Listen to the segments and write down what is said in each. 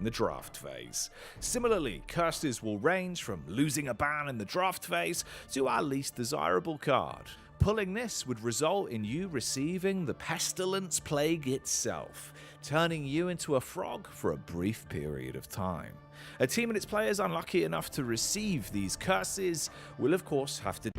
in the draft phase. Similarly, curses will range from losing a ban in the draft phase to our least desirable card. Pulling this would result in you receiving the pestilence plague itself, turning you into a frog for a brief period of time. A team and its players unlucky enough to receive these curses will of course have to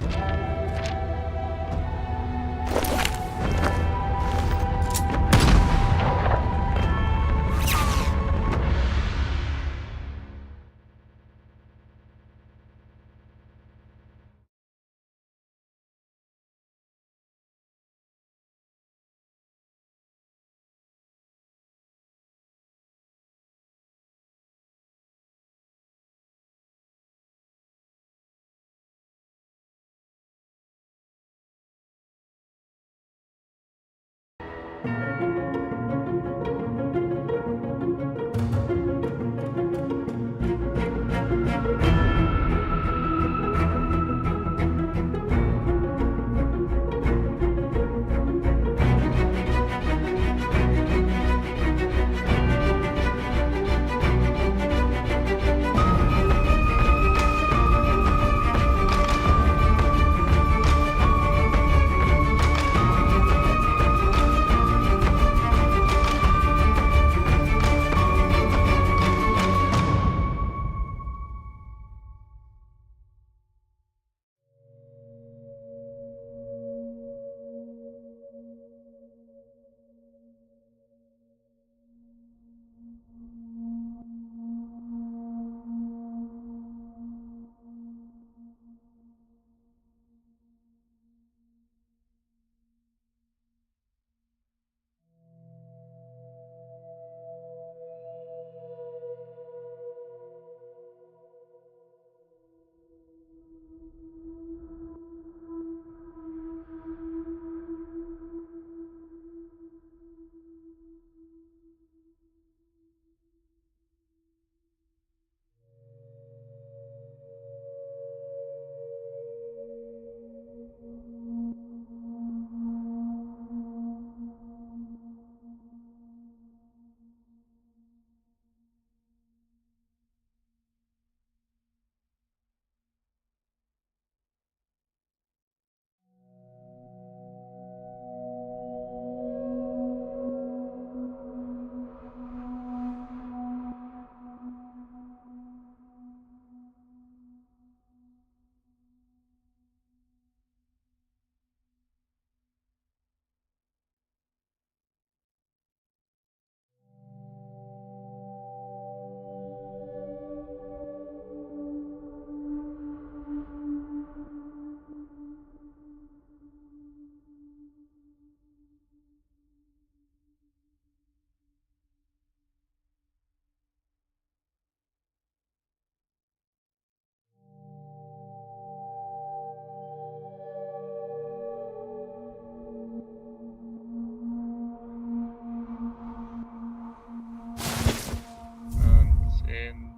in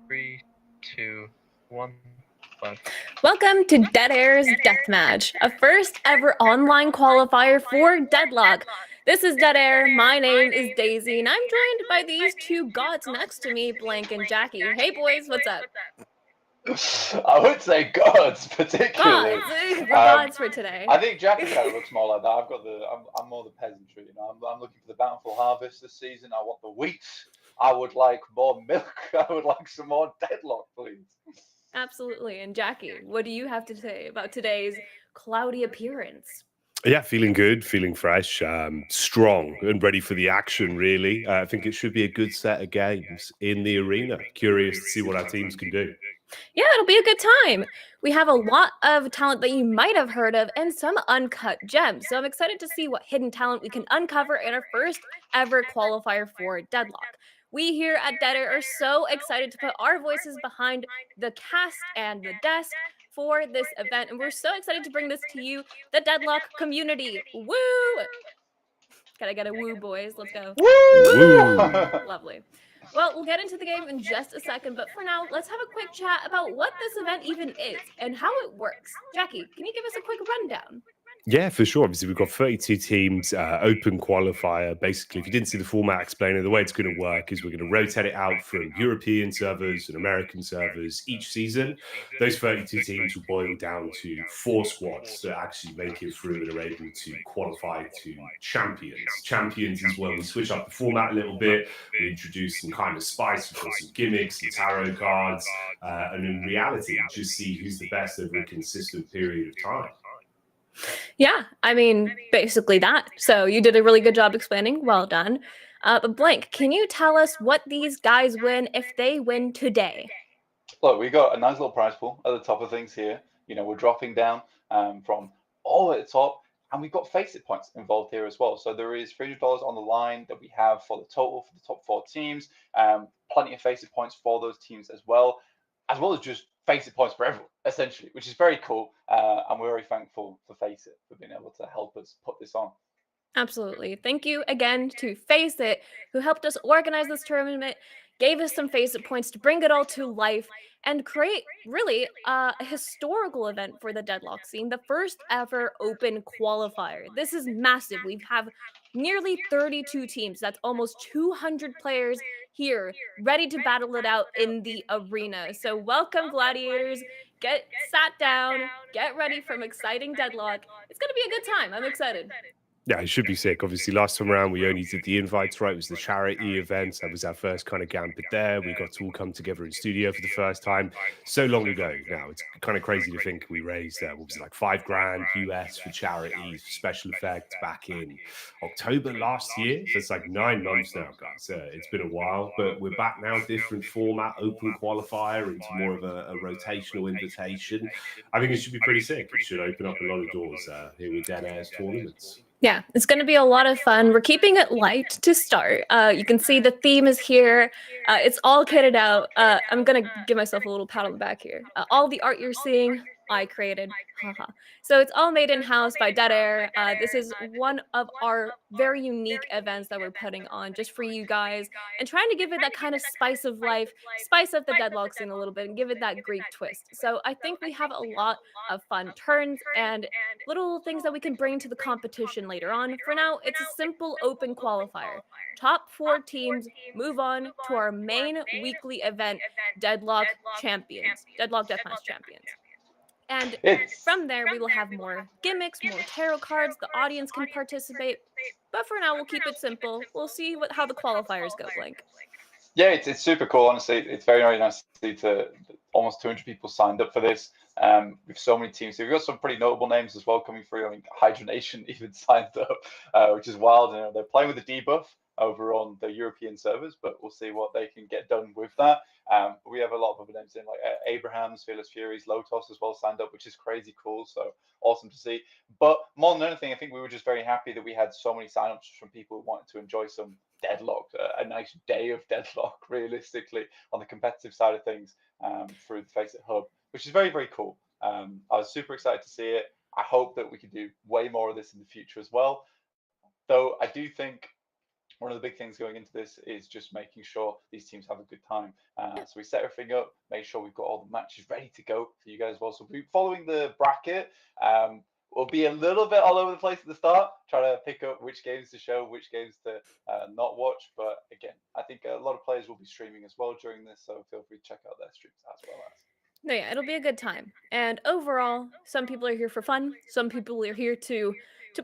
3, 2, 1. Welcome to Dead Air's Deathmatch, a first ever online qualifier for Deadlock. This is Dead Air, my name is Daisy, and I'm joined by these two gods next to me, Blank and Jacky. Hey boys, what's up? I would say gods, particularly. Gods! We're gods for today. I think Jacky kind of looks more like that. I'm more the peasantry, you know. I'm looking for the bountiful harvest this season. I want the wheat. I would like more milk. I would like some more Deadlock, please. Absolutely. And Jacky, what do you have to say about today's cloudy appearance? Yeah, feeling good, feeling fresh, strong and ready for the action, really. I think it should be a good set of games in the arena. Curious to see what our teams can do. Yeah, it'll be a good time. We have a lot of talent that you might have heard of and some uncut gems. So I'm excited to see what hidden talent we can uncover in our first ever qualifier for Deadlock. We here at Dead Air are so excited to put our voices behind the cast and the desk for this event. And we're so excited to bring this to you, the Deadlock community. Woo! Gotta get a woo, boys. Let's go. Woo! Lovely. Well, we'll get into the game in just a second, but for now, let's have a quick chat about what this event even is and how it works. Jacky, can you give us a quick rundown? Yeah, for sure. Obviously, we've got 32 teams, open qualifier. Basically, if you didn't see the format explainer, the way it's going to work is we're going to rotate it out from European servers and American servers each season. Those 32 teams will boil down to 4 squads that actually make it through and are able to qualify to champions. Champions is where we switch up the format a little bit. We introduce some kind of spice. We've got some gimmicks and tarot cards. And in reality, just see who's the best over a consistent period of time. Yeah, I mean, basically that. So you did a really good job explaining. Well done. But Blank, can you tell us what these guys win if they win today? Look, we got a nice little prize pool at the top of things here. You know, we're dropping down from all at the top, and we've got face it points involved here as well. So there is $300 on the line that we have for the total for the top 4 teams. Plenty of face it points for those teams as well as just face it points for everyone, essentially, which is very cool. And we're very thankful for Face It for being able to help us put this on. Absolutely. Thank you again to Face It, who helped us organize this tournament, gave us some Face It points to bring it all to life, and create really a historical event for the Deadlock scene, the first ever open qualifier. This is massive. We have nearly 32 teams. That's almost 200 players here ready to battle it out in the arena. So welcome, gladiators. Get sat down, get ready for an exciting Deadlock. It's going to be a good time. I'm excited. Yeah, it should be sick. Obviously, last time around, we only did the invites, right? It was the charity event. That was our first kind of gambit there. We got to all come together in studio for the first time. So long ago now. It's kind of crazy to think we raised, what was it, like $5,000 US for charity, special effects back in October last year. So it's like 9 months now, guys. It's been a while, but we're back now. Different format, open qualifier into more of a rotational invitation. I think it should be pretty sick. It should open up a lot of doors here with Dead Air's tournaments. Yeah, it's going to be a lot of fun. We're keeping it light to start. You can see the theme is here. It's all kitted out. I'm going to give myself a little pat on the back here. All the art you're seeing, I created. Haha. So it's all made in-house by Dead Air. This is one of our very unique events that we're putting on just for you guys and trying to give it that kind of spice of life, spice up the Deadlock scene a little bit and give it that Greek twist. So I think we have a lot of fun turns and little things that we can bring to the competition later on. For now, it's a simple open qualifier. Top 4 teams move on to our main weekly event, Deadlock Champions, Deadlock Deathmatch Champions. And from there, we will have more gimmicks, more tarot cards. The audience can participate. But for now, we'll keep it simple. We'll see how the qualifiers go, Blink. Yeah, it's super cool. Honestly, it's very, very nice to see almost 200 people signed up for this. With so many teams, so we've got some pretty notable names as well coming through. I mean, Hydra Nation even signed up, which is wild. You know, they're playing with the debuff over on the European servers, but we'll see what they can get done with that. We have a lot of other names in, like Abraham's, Fearless Furies, Lotos as well signed up, which is crazy cool. So awesome to see. But more than anything, I think we were just very happy that we had so many signups from people who wanted to enjoy some Deadlock, a nice day of Deadlock, realistically, on the competitive side of things through the Face It Hub, which is very, very cool. I was super excited to see it. I hope that we can do way more of this in the future as well. Though I do think one of the big things going into this is just making sure these teams have a good time. So we set everything up, make sure we've got all the matches ready to go for you guys as well. So we'll be following the bracket. We'll be a little bit all over the place at the start, try to pick up which games to show, which games to not watch. But again, I think a lot of players will be streaming as well during this, so feel free to check out their streams as well as. No, yeah, it'll be a good time. And overall, some people are here for fun. Some people are here to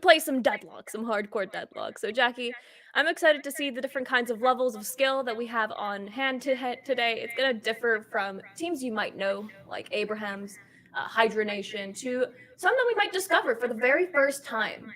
play some Deadlock, some hardcore Deadlock. So Jacky, I'm excited to see the different kinds of levels of skill that we have on hand today. It's going to differ from teams you might know, like Abraham's, Hydra Nation, to some that we might discover for the very first time.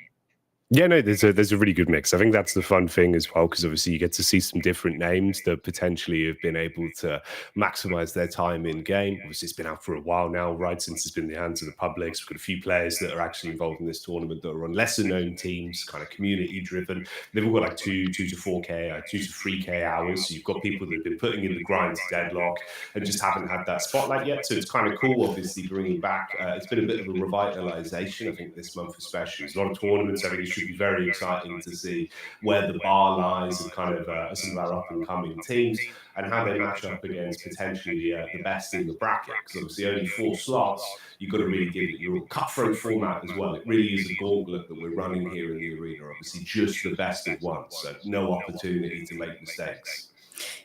Yeah, no, there's a really good mix. I think that's the fun thing as well, because obviously you get to see some different names that potentially have been able to maximize their time in game. Obviously, it's been out for a while now, right? Since it's been in the hands of the public. So we've got a few players that are actually involved in this tournament that are on lesser known teams, kind of community driven. They've all got like 2 to 4K, 2 to 3K hours. So you've got people that have been putting in the grind to Deadlock and just haven't had that spotlight yet. So it's kind of cool, obviously, bringing back. It's been a bit of a revitalization, I think, this month especially. There's a lot of tournaments. I think it should be very exciting to see where the bar lies and kind of some of our up and coming teams and how they match up against potentially the best in the bracket. Because obviously only 4 slots, you've got to really give it your all. Cutthroat format as well. It really is a gauntlet that we're running here in the arena. Obviously, just the best at once, so no opportunity to make mistakes.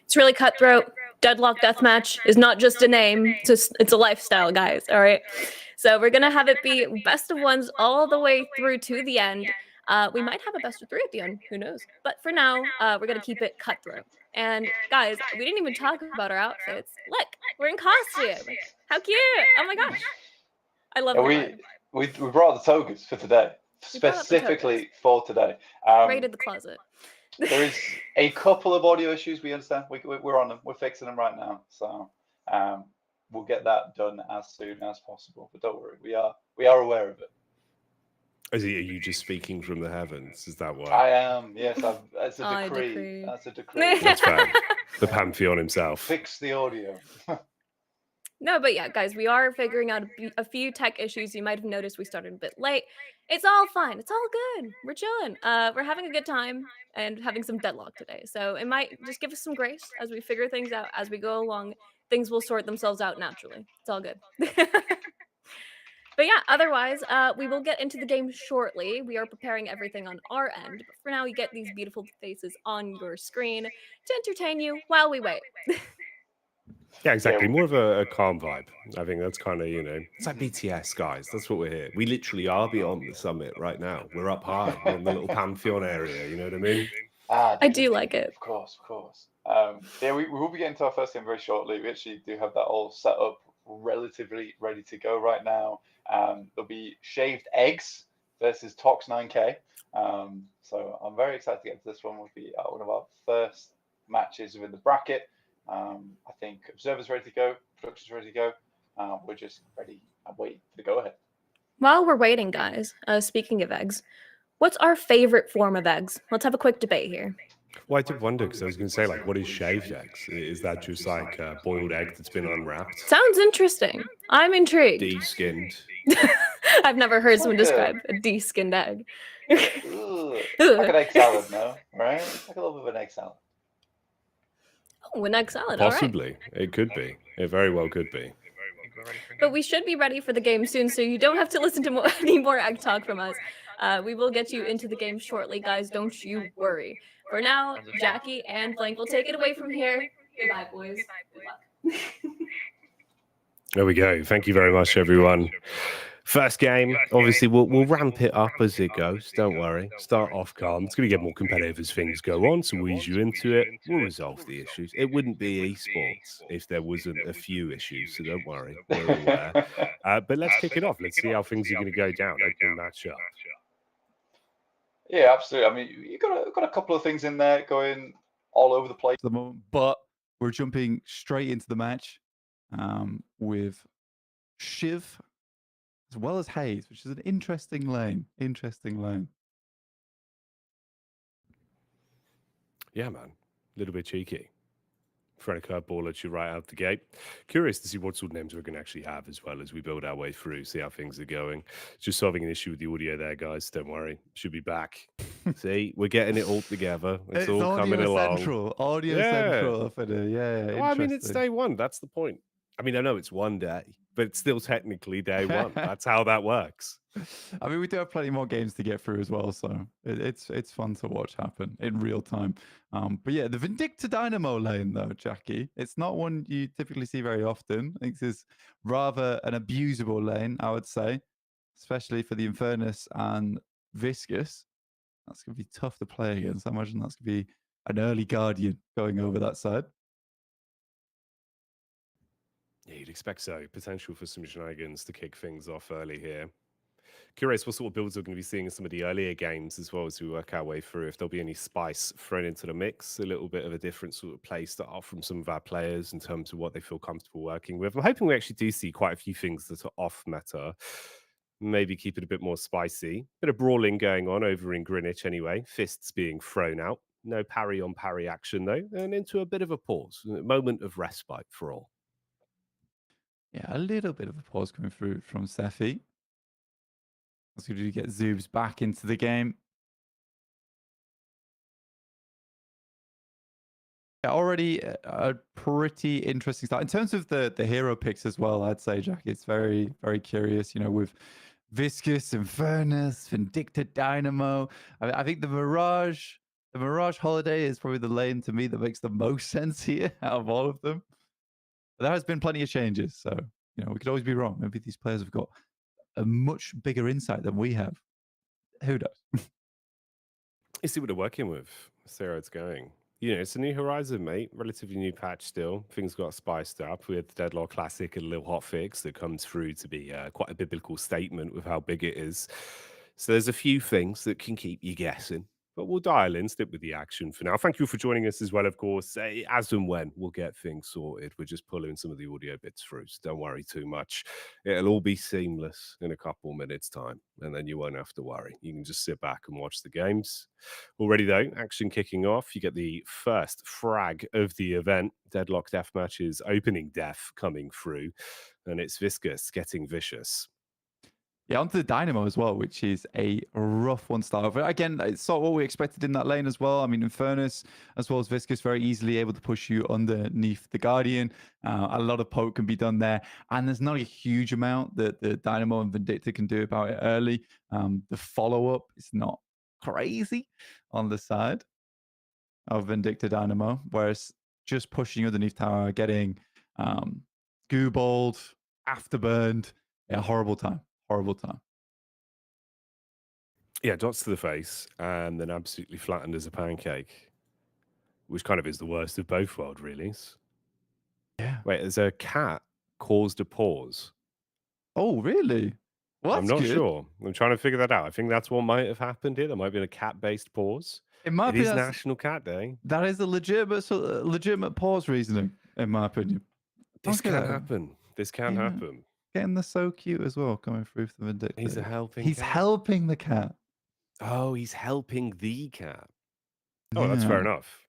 It's really cutthroat. Deadlock Deathmatch is not just a name, it's a lifestyle, guys, all right? So we're going to have it be best of ones all the way through to the end. We might have a best of 3 at the end, who knows? But for now, we're going to keep it cutthroat. And guys, we didn't even talk about our outfits. Look, we're in costume. How cute! Oh my gosh. I love the we brought the togas for today, specifically for today. Raided the closet. There is a couple of audio issues. We understand. We're on them. We're fixing them right now. So we'll get that done as soon as possible. But don't worry, we are aware of it. Are you just speaking from the heavens? Is that why? I am. Yes, that's a decree. That's a decree. That's fair. The Pantheon himself. Fix the audio. No, but yeah, guys, we are figuring out a few tech issues. You might have noticed we started a bit late. It's all fine. It's all good. We're chilling. We're having a good time and having some deadlock today. So it might just give us some grace as we figure things out as we go along. Things will sort themselves out naturally. It's all good. But yeah, otherwise, we will get into the game shortly. We are preparing everything on our end. But for now, you get these beautiful faces on your screen to entertain you while we wait. Yeah, exactly. More of a calm vibe. I think that's kind of, it's like BTS, guys. That's what we're here. We literally are beyond the summit right now. We're up high. We're in the little Pantheon area. You know what I mean? I do like it. Of course. Yeah, we will be getting to our first game very shortly. We actually do have that all set up, relatively ready to go right now. There'll be Shaved Eggs versus Tox 9K. So I'm very excited to get to this one. Will be one of our first matches within the bracket. I think Observer's ready to go, Production's ready to go. We're just ready and waiting for the go ahead. While we're waiting, guys, speaking of eggs, what's our favorite form of eggs? Let's have a quick debate here. Well, I did wonder because I was going to say, like, what is shaved eggs? Is that just like a boiled egg that's been unwrapped? Sounds interesting. I'm intrigued. De-skinned. I've never heard someone describe a de-skinned egg. Like an egg salad, no? Right? Like a little bit of an egg salad. Oh, an egg salad. Possibly. All right. It could be. It very well could be. But we should be ready for the game soon, so you don't have to listen to any more egg talk from us. We will get you into the game shortly, guys. Don't you worry. For now, Jacky and Blank will take it away from here. Goodbye, boys. Good luck. There we go. Thank you very much, everyone. First game, obviously, we'll ramp it up as it goes. Don't worry. Start off calm. It's going to get more competitive as things go on, so we'll ease you into it. We'll resolve the issues. It wouldn't be esports if there wasn't a few issues, so don't worry. We're aware. But let's kick it off. Let's see how things are going to go down. Open match up. Yeah, absolutely. I mean, you've got a couple of things in there going all over the place at the moment, but we're jumping straight into the match with Shiv as well as Hayes, which is an interesting lane. Yeah, man. A little bit cheeky. Throwing a curveball at you right out the gate. Curious to see what sort of names we're going to actually have as well as we build our way through, see how things are going. Just solving an issue with the audio there, guys. Don't worry. Should be back. See, we're getting it all together. It's all coming along. Audio Central. Yeah. Well, I mean, it's day one. That's the point. I mean, I know it's one day, but it's still technically day one. That's how that works. I mean, we do have plenty more games to get through as well, so it's fun to watch happen in real time. But yeah, the Vindicta Dynamo lane, though, Jacky, it's not one you typically see very often. I think this is rather an abusable lane, I would say, especially for the Infernus and Viscous. That's going to be tough to play against. I imagine that's going to be an early Guardian going over that side. Yeah, you'd expect so. Potential for some shenanigans to kick things off early here. Curious what sort of builds we're going to be seeing in some of the earlier games as well as we work our way through. If there'll be any spice thrown into the mix, a little bit of a different sort of play style from some of our players in terms of what they feel comfortable working with. I'm hoping we actually do see quite a few things that are off meta. Maybe keep it a bit more spicy. Bit of brawling going on over in Greenwich anyway. Fists being thrown out. No parry on parry action though. And into a bit of a pause. A moment of respite for all. Yeah, a little bit of a pause coming through from Sephi. That's going to get Zoobs back into the game. Already a pretty interesting start in terms of the hero picks as well. I'd say, Jack, it's very very curious. You know, with Viscous, Infernus, Vindicta, Dynamo. I think the Mirage Holiday is probably the lane to me that makes the most sense here out of all of them. But there has been plenty of changes, so you know we could always be wrong. Maybe these players have got a much bigger insight than we have. Who knows? You see what they're working with. See how it's going. You know, it's a new horizon, mate. Relatively new patch still. Things got spiced up with Deadlock Classic and a little hotfix that comes through to be quite a biblical statement with how big it is. So there's a few things that can keep you guessing. But we'll dial in, stick with the action for now. Thank you for joining us as well, of course. As and when we'll get things sorted, we're just pulling some of the audio bits through, so don't worry too much. It'll all be seamless in a couple minutes' time, and then you won't have to worry. You can just sit back and watch the games. Already, though, action kicking off. You get the first frag of the event. Deadlock Deathmatch's opening death coming through, and it's Viscous getting vicious. Yeah, onto the Dynamo as well, which is a rough one to start over. Again, it's sort of what we expected in that lane as well. I mean, Infernus as well as Viscous very easily able to push you underneath the Guardian. A lot of poke can be done there, and there's not a huge amount that the Dynamo and Vindicta can do about it early. The follow-up is not crazy on the side of Vindicta Dynamo, whereas just pushing underneath tower, getting gooballed, afterburned, yeah, horrible time. Horrible time. Yeah, dots to the face and then absolutely flattened as a pancake, which kind of is the worst of both world reallys. Yeah. Wait, as a cat caused a pause. Oh, really? Well, I'm that's not good. sure. I'm trying to figure that out. I think that's what might have happened here. There might have been a cat-based pause. In my It is opinion, National Cat Day. that is a legitimate pause reasoning, in my opinion. This Look at can that. happen. This can Yeah. happen. Getting the so cute as well, coming through for the Vindicta. He's a helping He's cat. helping the cat. Oh, he's helping the cat. Oh, that's fair enough.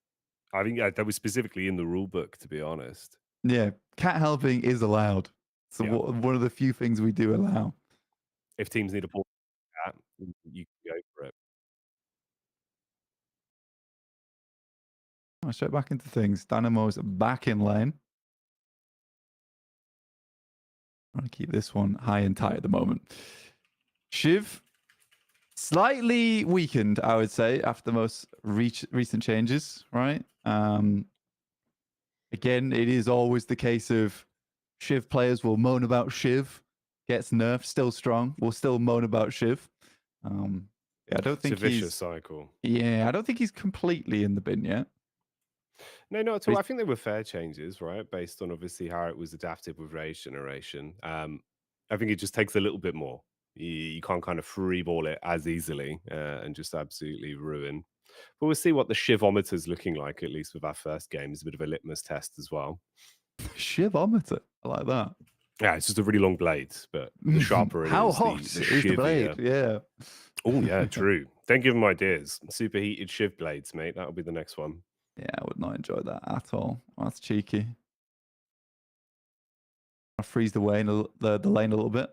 I think that was specifically in the rule book, to be honest. Yeah, cat helping is allowed. So Yeah. one of the few things we do allow. If teams need a ball cat, you can go for it. Straight back into things. Dynamo's back in lane. I'm going to keep this one high and tight at the moment. Shiv, slightly weakened, I would say, after the most recent changes, right? Again, it is always the case of Shiv players will moan about Shiv, gets nerfed, still strong, will still moan about Shiv. Yeah, I don't think it's a vicious cycle. Yeah, I don't think he's completely in the bin yet. No, not at all. I think they were fair changes, right? Based on obviously how it was adapted with Rage Generation. I think it just takes a little bit more. You can't kind of freeball it as easily and just absolutely ruin. But we'll see what the Shivometer's looking like, at least with our first game. It's a bit of a litmus test as well. Shivometer, I like that. Yeah, it's just a really long blade, but the sharper it How is, hot the is the blade? shivier. Yeah. Oh, yeah, true. Don't give them ideas. Superheated Shiv blades, mate. That'll be the next one. Yeah, I would not enjoy that at all. That's cheeky. I freeze the lane the lane a little bit.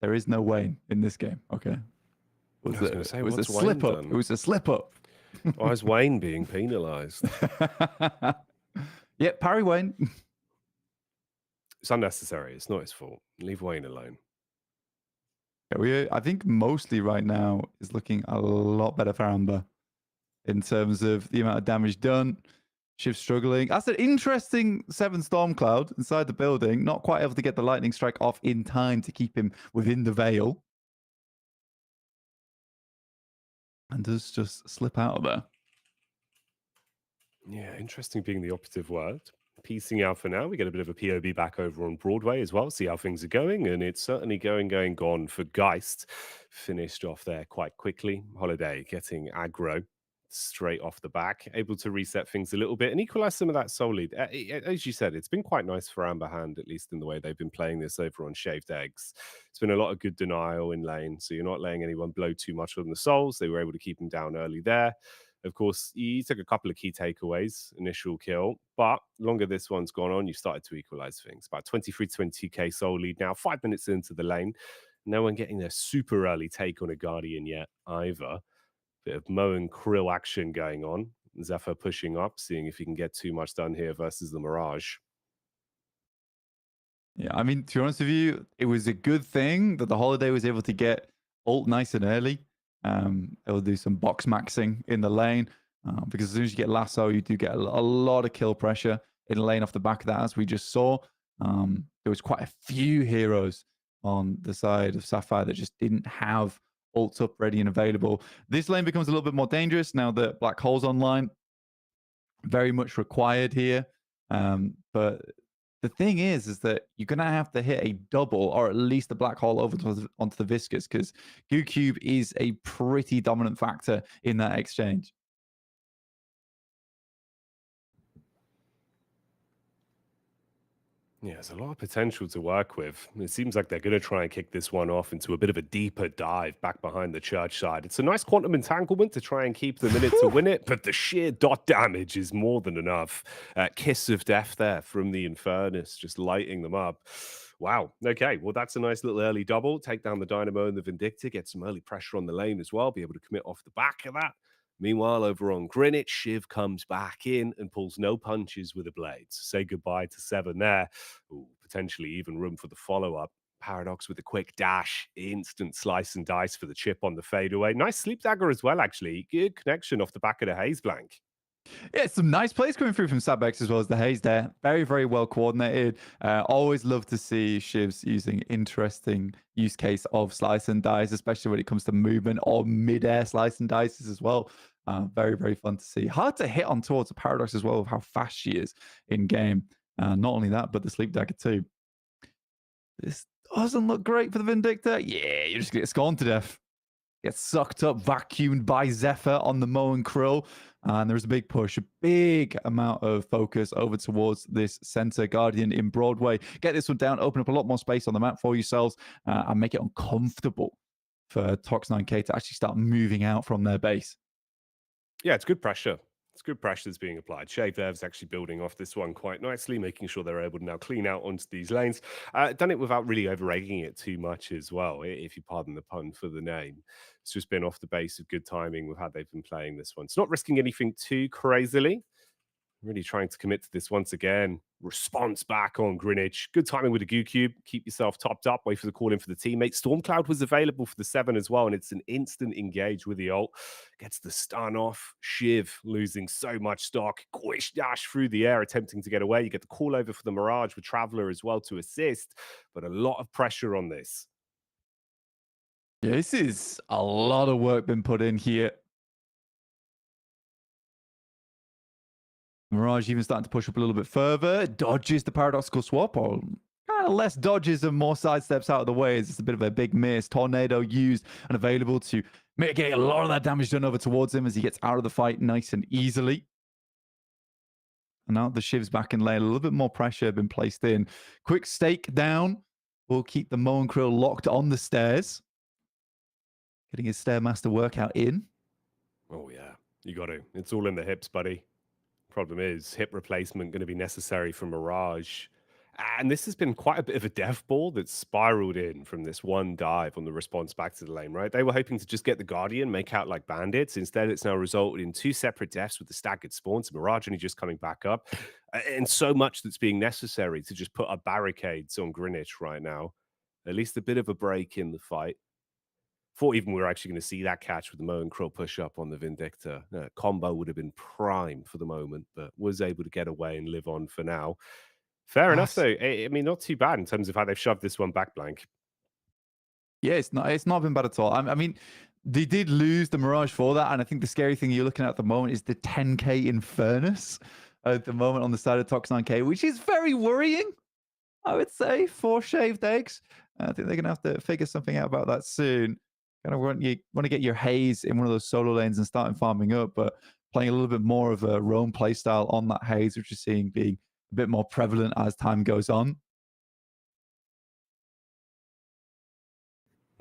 There is no Wayne in this game. Okay. I was going to say, it was what's a Wayne slip up. done? It was a slip up. Why is Wayne being penalised? Yeah, parry Wayne. It's unnecessary. It's not his fault. Leave Wayne alone. Yeah, I think mostly right now is looking a lot better for Amber in terms of the amount of damage done. Shiv struggling. That's an interesting 7 Storm Cloud inside the building. Not quite able to get the lightning strike off in time to keep him within the veil. And does just slip out of there. Yeah, interesting being the operative word. Piecing out for now. We get a bit of a POB back over on Broadway as well. See how things are going. And it's certainly gone for Geist. Finished off there quite quickly. Holiday getting aggro straight off the back. Able to reset things a little bit and equalize some of that soul lead. As you said, it's been quite nice for Amber Hand, at least in the way they've been playing this over on Shaved Eggs. It's been a lot of good denial in lane. So you're not letting anyone blow too much on the souls. They were able to keep them down early there. Of course, you took a couple of key takeaways, initial kill, but longer this one's gone on, you started to equalize things. About 23-22k soul lead now, 5 minutes into the lane. No one getting their super early take on a Guardian yet either. Bit of Mo and Krill action going on. Zephyr pushing up, seeing if he can get too much done here versus the Mirage. Yeah, I mean, to be honest with you, it was a good thing that the Holiday was able to get ult nice and early. It'll do some box maxing in the lane because as soon as you get lasso, you do get a lot of kill pressure in the lane off the back of that, as we just saw. There was quite a few heroes on the side of Sapphire that just didn't have ults up ready and available. This lane becomes a little bit more dangerous now that Black Hole's online. Very much required here. But the thing is that you're going to have to hit a double or at least a Black Hole over onto the Viscous because Goo Cube is a pretty dominant factor in that exchange. Yeah, there's a lot of potential to work with. It seems like they're going to try and kick this one off into a bit of a deeper dive back behind the church side. It's a nice quantum entanglement to try and keep them in it to win it, but the sheer dot damage is more than enough. Kiss of death there from the Infernus, just lighting them up. Wow. Okay. Well, that's a nice little early double. Take down the Dynamo and the Vindicta, get some early pressure on the lane as well, be able to commit off the back of that. Meanwhile, over on Greenwich, Shiv comes back in and pulls no punches with the blades. Say goodbye to 7 there. Ooh, potentially even room for the follow-up. Paradox with a quick dash, instant slice and dice for the chip on the fadeaway. Nice sleep dagger as well, actually. Good connection off the back of the haze blank. Yeah, some nice plays coming through from Sabex as well as the haze there. Very, very well coordinated. Always love to see Shivs using interesting use case of slice and dice, especially when it comes to movement or mid-air slice and dices as well. Very, very fun to see. Hard to hit on towards the Paradox as well of how fast she is in game. Not only that, but the sleep dagger too. This doesn't look great for the Vindicta. Yeah, you just get scorned to death. Gets sucked up, vacuumed by Zephyr on the Mo and Krill. And there's a big push, a big amount of focus over towards this center Guardian in Broadway. Get this one down, open up a lot more space on the map for yourselves, and make it uncomfortable for Tox 9K to actually start moving out from their base. Yeah, it's good pressure. It's good pressure that's being applied. Shave Dev's actually building off this one quite nicely, making sure they're able to now clean out onto these lanes. Done it without really over-egging it too much as well, if you pardon the pun for the name. It's just been off the base of good timing with how they've been playing this one. It's not risking anything too crazily. Really trying to commit to this once again. Response back on Greenwich. Good timing with the Goo Cube. Keep yourself topped up. Wait for the call in for the teammate. Stormcloud was available for the 7 as well, and it's an instant engage with the ult. Gets the stun off. Shiv losing so much stock. Quish dash through the air, attempting to get away. You get the call over for the Mirage with Traveler as well to assist, but a lot of pressure on this. Yeah, this is a lot of work been put in here. Mirage even starting to push up a little bit further. Dodges the paradoxical swap, or kind of less dodges and more sidesteps out of the way. It's a bit of a big miss. Tornado used and available to mitigate a lot of that damage done over towards him as he gets out of the fight nice and easily. And now the Shiv's back in lane. A little bit more pressure been placed in. Quick stake down. Will keep the Mo and Krill locked on the stairs. Getting his Stairmaster workout in. Oh, yeah. You got to. It's all in the hips, buddy. Problem is, hip replacement going to be necessary for Mirage. And this has been quite a bit of a death ball that's spiraled in from this one dive on the response back to the lane, right? They were hoping to just get the Guardian, make out like bandits. Instead, it's now resulted in 2 separate deaths with the staggered spawns. Mirage only just coming back up. And so much that's being necessary to just put up barricades on Greenwich right now. At least a bit of a break in the fight. Thought even we were actually going to see that catch with the Mo and Krill push up on the Vindicta. Combo would have been prime for the moment, but was able to get away and live on for now. Fair enough, though. I mean, not too bad in terms of how they've shoved this one back blank. Yeah, it's not been bad at all. I mean, they did lose the Mirage for that, and I think the scary thing you're looking at the moment is the 10k Infernus at the moment on the side of Tox 9K, which is very worrying, I would say, for Shaved Eggs. I think they're going to have to figure something out about that soon. Kind of want to get your haze in one of those solo lanes and starting farming up, but playing a little bit more of a roam playstyle on that haze, which you're seeing being a bit more prevalent as time goes on.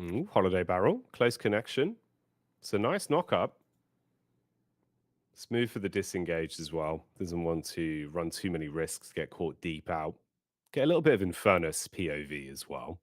Ooh, Holiday Barrel, close connection. It's a nice knock up. Smooth for the disengaged as well. Doesn't want to run too many risks, get caught deep out. Get a little bit of Infernus POV as well.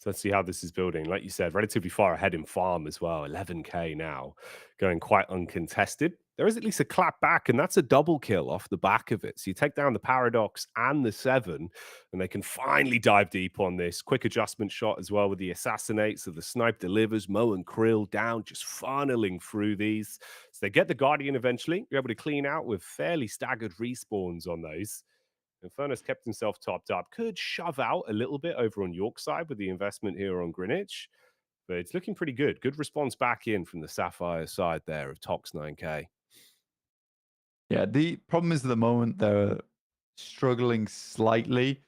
So let's see how this is building. Like you said, relatively far ahead in farm as well. 11k now, going quite uncontested. there is at least a clap back, and that's a double kill off the back of it. So you take down the Paradox and the 7, and they can finally dive deep on this. Quick adjustment shot as well with the Assassinate. So the snipe delivers, Mo and Krill down, just funneling through these. So they get the Guardian eventually. You're able to clean out with fairly staggered respawns on those. Infernus kept himself topped up. Could shove out a little bit over on York side with the investment here on Greenwich. But it's looking pretty good. Good response back in from the Sapphire side there of Tox 9K. Yeah, the problem is at the moment they're struggling slightly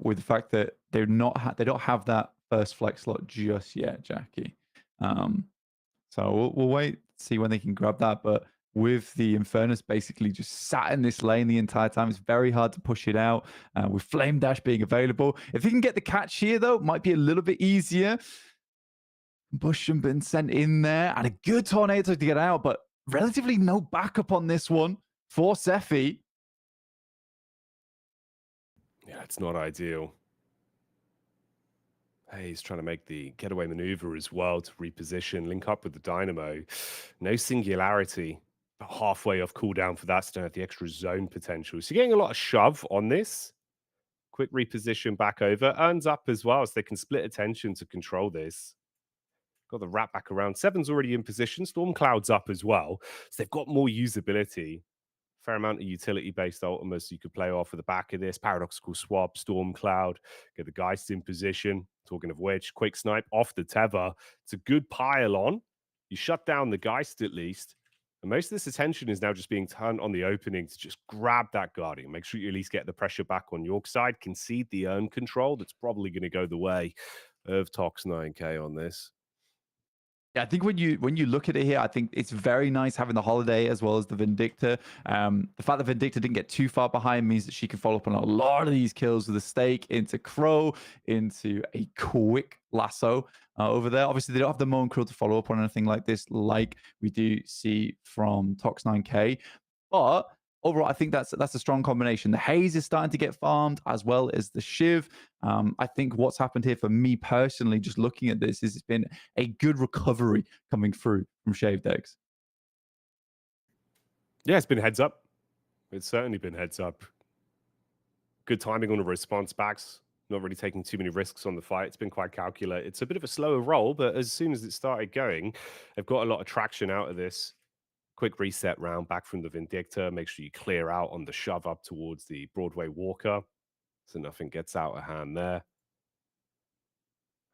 with the fact that they don't have that first flex slot just yet, Jacky. So we'll wait, see when they can grab that. But with the Infernus basically just sat in this lane the entire time, it's very hard to push it out. With Flame Dash being available, if he can get the catch here though, it might be a little bit easier. Busham been sent in there and a good tornado to get out, but relatively no backup on this one for Sephi. Yeah, it's not ideal. Hey, he's trying to make the getaway maneuver as well to reposition, link up with the Dynamo. No singularity, but halfway off cooldown for that, so don't have the extra zone potential. So you're getting a lot of shove on this. Quick reposition back over, earns up as well, so they can split attention to control this. Got the wrap back around. 7's already in position. Stormcloud's up as well. So they've got more usability. Fair amount of utility-based ultimas you could play off of the back of this. Paradoxical swap, Stormcloud, get the Geist in position. Talking of which, quick snipe off the tether. It's a good pile on. You shut down the Geist at least. And most of this attention is now just being turned on the opening to just grab that Guardian. Make sure you at least get the pressure back on York side. Concede the earn control. That's probably going to go the way of Tox 9K on this. Yeah, I think when you look at it here, I think it's very nice having the Holiday as well as the Vindicta. The fact that Vindicta didn't get too far behind means that she can follow up on a lot of these kills with a stake into Crow, into a quick lasso over there. Obviously, they don't have the Moan Krill to follow up on anything like this, like we do see from Tox 9K. But overall, I think that's a strong combination. The Haze is starting to get farmed as well as the Shiv. I think what's happened here for me personally, just looking at this, is it's been a good recovery coming through from Shaved Eggs. Yeah, it's been heads up. It's certainly been heads up. Good timing on the response backs. Not really taking too many risks on the fight. It's been quite calculated. It's a bit of a slower roll, but as soon as it started going, they've got a lot of traction out of this. Quick reset round back from the Vindicta. Make sure you clear out on the shove up towards the Broadway Walker, so nothing gets out of hand there.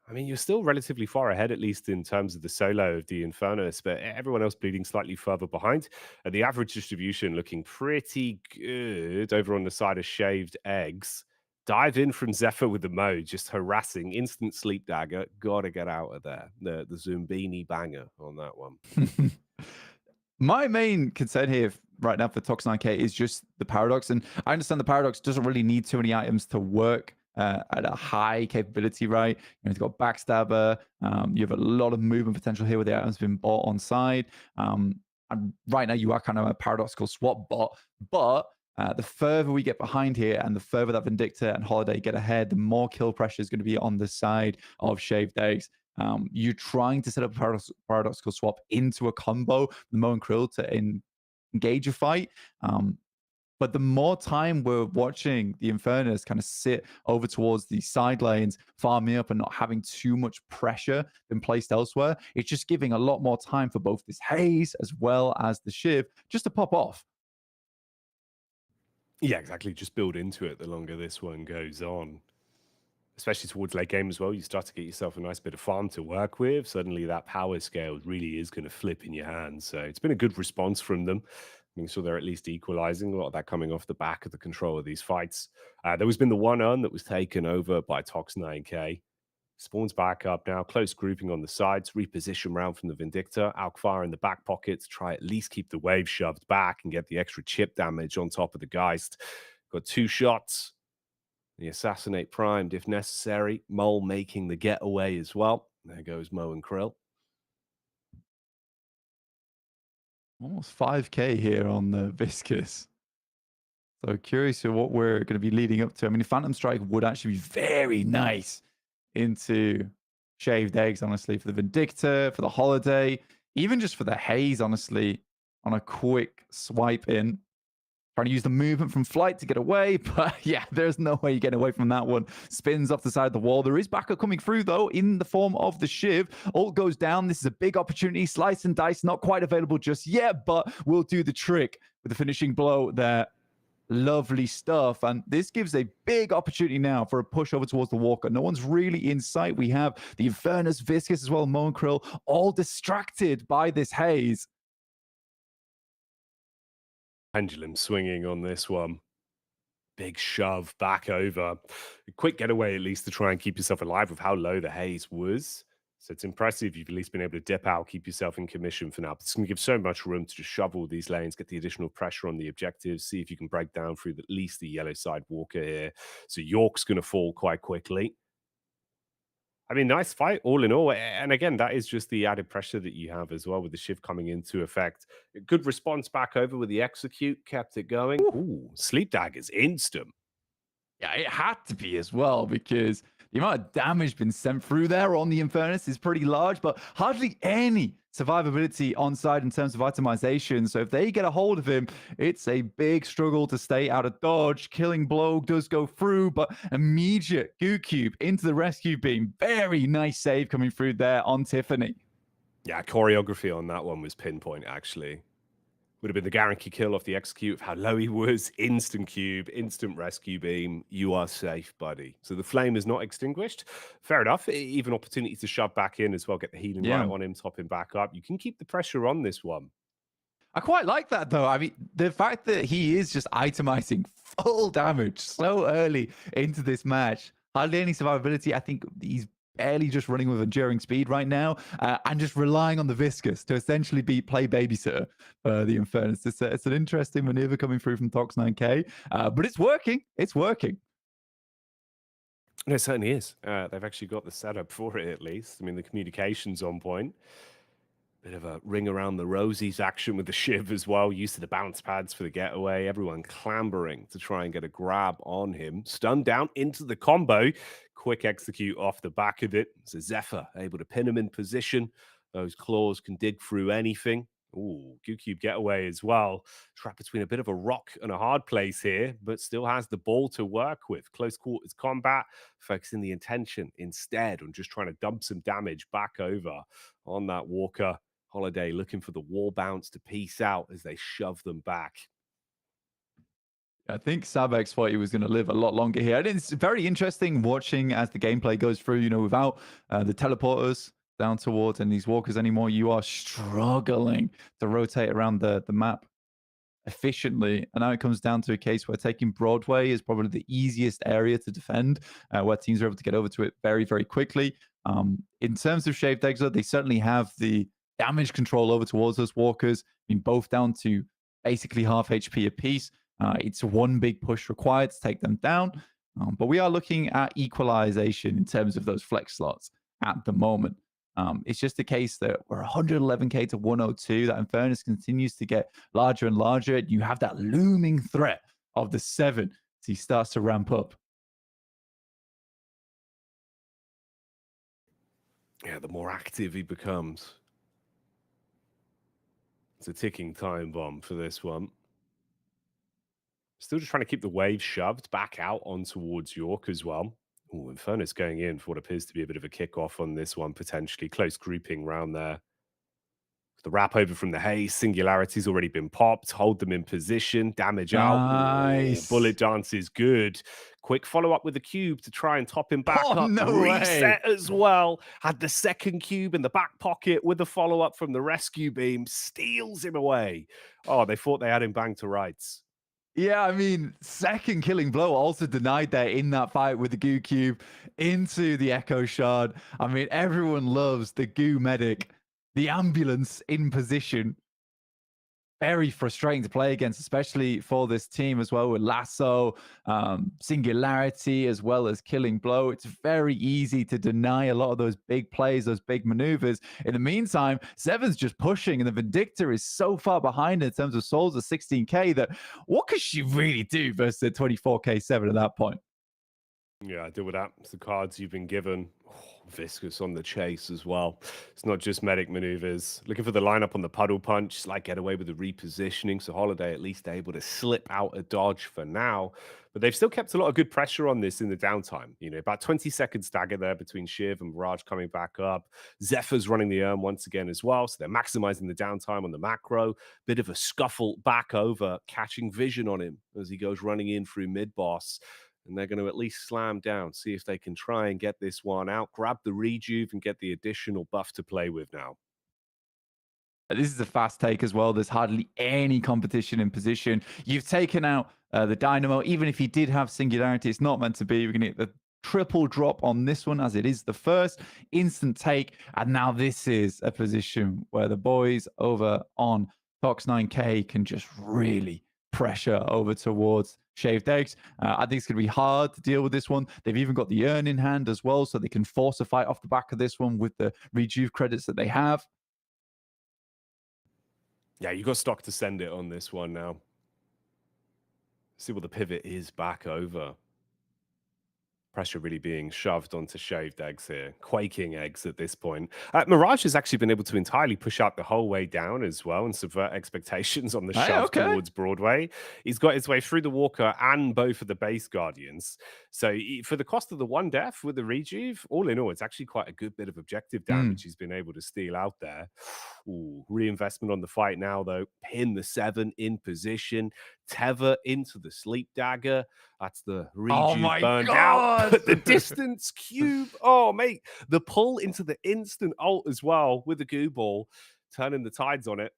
I mean, you're still relatively far ahead, at least in terms of the solo of the Infernus, but everyone else bleeding slightly further behind. And the average distribution looking pretty good over on the side of Shaved Eggs. Dive in from Zephyr with the Mo, just harassing, instant sleep dagger. Gotta get out of there. The Zumbini banger on that one. My main concern here right now for Tox 9K is just the Paradox. And I understand the Paradox doesn't really need too many items to work at a high capability, right? You've got Backstabber. You have a lot of movement potential here where the items have been bought on side. And right now you are kind of a paradoxical swap bot. But the further we get behind here and the further that Vindicta and Holiday get ahead, the more kill pressure is going to be on the side of Shaved Eggs. You're trying to set up a paradoxical swap into a combo, the Mo and Krill, to engage a fight. But the more time we're watching the Infernus kind of sit over towards the side lanes, farming up and not having too much pressure been placed elsewhere, it's just giving a lot more time for both this Haze as well as the Shiv just to pop off. Yeah, exactly. Just build into it the longer this one goes on. Especially towards late game as well, you start to get yourself a nice bit of farm to work with. Suddenly that power scale really is going to flip in your hands. So it's been a good response from them. Making sure they're at least equalizing. A lot of that coming off the back of the control of these fights. There has been the one earn that was taken over by Tox 9K. Spawns back up now. Close grouping on the sides. Reposition round from the Vindicta. Alkfire in the back pocket to try at least keep the wave shoved back and get the extra chip damage on top of the Geist. Got 2 shots. The Assassinate primed if necessary. Mole making the getaway as well. There goes Mo and Krill. Almost 5K here on the Viscous. So curious to what we're going to be leading up to. I mean, Phantom Strike would actually be very nice into Shaved Eggs, honestly, for the Vindicta, for the Holiday, even just for the Haze, honestly, on a quick swipe in. Trying to use the movement from flight to get away, but yeah, there's no way you're getting away from that one. Spins off the side of the wall. There is backup coming through, though, in the form of the Shiv. Ult goes down. This is a big opportunity. Slice and dice, not quite available just yet, but will do the trick with the finishing blow there. Lovely stuff. And this gives a big opportunity now for a push over towards the Walker. No one's really in sight. We have the Infernus, Viscous, as well, Monkrill, all distracted by this haze. Pendulum swinging on this one. Big shove back over. A quick getaway, at least, to try and keep yourself alive with how low the haze was. So it's impressive you've at least been able to dip out, keep yourself in commission for now. But it's going to give so much room to just shovel these lanes, get the additional pressure on the objectives, see if you can break down through at least the yellow side Walker here. So York's going to fall quite quickly. I mean, nice fight all in all. And again, that is just the added pressure that you have as well with the Shiv coming into effect. Good response back over with the execute, kept it going. Ooh, sleep daggers, instant. Yeah, it had to be as well, because the amount of damage been sent through there on the Infernus is pretty large, but hardly any survivability on side in terms of itemization. So if they get a hold of him, it's a big struggle to stay out of dodge. Killing blow does go through, but immediate goo cube into the rescue beam. Very nice save coming through there on Tiffany. Yeah, choreography on that one was pinpoint, actually. Would have been the guarantee kill off the execute of how low he was. Instant cube, instant rescue beam. You are safe, buddy. So the flame is not extinguished. Fair enough. Even opportunity to shove back in as well, get the healing right on him, top him back up. You can keep the pressure on this one. I quite like that, though. I mean, the fact that he is just itemizing full damage so early into this match. Hardly any survivability. I think he's barely just running with enduring speed right now, and just relying on the Viscous to essentially play babysitter for the Infernus. It's an interesting maneuver coming through from Tox 9K, but it's working. It's working. No, it certainly is. They've actually got the setup for it, at least. I mean, the communication's on point. Bit of a ring around the rosies action with the Shiv as well. Used to the bounce pads for the getaway. Everyone clambering to try and get a grab on him. Stunned down into the combo. Quick execute off the back of it. So Zephyr able to pin him in position. Those claws can dig through anything. Ooh, Goo Cube getaway as well. Trapped between a bit of a rock and a hard place here, but still has the ball to work with. Close quarters combat, focusing the intention instead on just trying to dump some damage back over on that Walker. Holiday looking for the wall bounce to peace out as they shove them back. I think Sabex thought he was going to live a lot longer here. And it's very interesting watching as the gameplay goes through, you know, without the teleporters down towards and these walkers anymore, you are struggling to rotate around the map efficiently. And now it comes down to a case where taking Broadway is probably the easiest area to defend, where teams are able to get over to it very, very quickly. In terms of Shaved Exile, they certainly have the damage control over towards those walkers. I mean, both down to basically half HP apiece. It's one big push required to take them down. But we are looking at equalization in terms of those flex slots at the moment. It's just a case that we're 111k to 102. That Infernus continues to get larger and larger. You have that looming threat of the 7 as he starts to ramp up. Yeah, the more active he becomes. It's a ticking time bomb for this one. Still just trying to keep the wave shoved back out on towards York as well. Ooh, Infernus going in for what appears to be a bit of a kickoff on this one, potentially. Close grouping round there. The wrap over from the haze. Singularity's already been popped. Hold them in position. Damage out. Nice. Ooh, bullet dance is good. Quick follow-up with the cube to try and top him back up. No Reset way. as well. Had the second cube in the back pocket with the follow-up from the rescue beam. Steals him away. Oh, they thought they had him banged to rights. Yeah, I mean, second killing blow also denied there in that fight with the Goo Cube into the Echo Shard. I mean, everyone loves the Goo Medic, the ambulance in position. Very frustrating to play against, especially for this team as well with Lasso, Singularity, as well as Killing Blow. It's very easy to deny a lot of those big plays, those big maneuvers. In the meantime, Seven's just pushing, and the Vindicta is so far behind in terms of souls of 16k that what could she really do versus the 24k 7 at that point? Yeah, deal with that. It's the cards you've been given. Oh, Viscous on the chase as well. It's not just medic maneuvers. Looking for the lineup on the puddle punch, slight getaway with the repositioning. So Holiday at least able to slip out a dodge for now. But they've still kept a lot of good pressure on this in the downtime. You know, about 20 seconds stagger there between Shiv and Mirage coming back up. Zephyr's running the once again as well. So they're maximizing the downtime on the macro. Bit of a scuffle back over, catching vision on him as he goes running in through mid-boss. And they're going to at least slam down, see if they can try and get this one out, grab the rejuve and get the additional buff to play with now. This is a fast take as well. There's hardly any competition in position. You've taken out the Dynamo. Even if he did have Singularity, it's not meant to be. We're going to get the triple drop on this one as it is the first instant take. And now this is a position where the boys over on Fox 9K can just really pressure over towards Shaved Eggs. I think it's going to be hard to deal with this one. They've even got the urn in hand as well, so they can force a fight off the back of this one with the rejuve credits that they have. Yeah, you got stock to send it on this one now. See what the pivot is back over. Pressure really being shoved onto Shaved Eggs here. Quaking Eggs at this point. Mirage has actually been able to entirely push out the whole way down as well and subvert expectations on the shove towards Broadway. He's got his way through the Walker and both of the base Guardians. So for the cost of the one death with the rejuve, all in all, it's actually quite a good bit of objective damage he's been able to steal out there. Ooh, reinvestment on the fight now, though. Pin the 7 in position. Tether into the sleep dagger. That's the rejuve burned out. But the distance cube. Oh, mate. The pull into the instant ult as well with the goo ball. Turning the tides on it.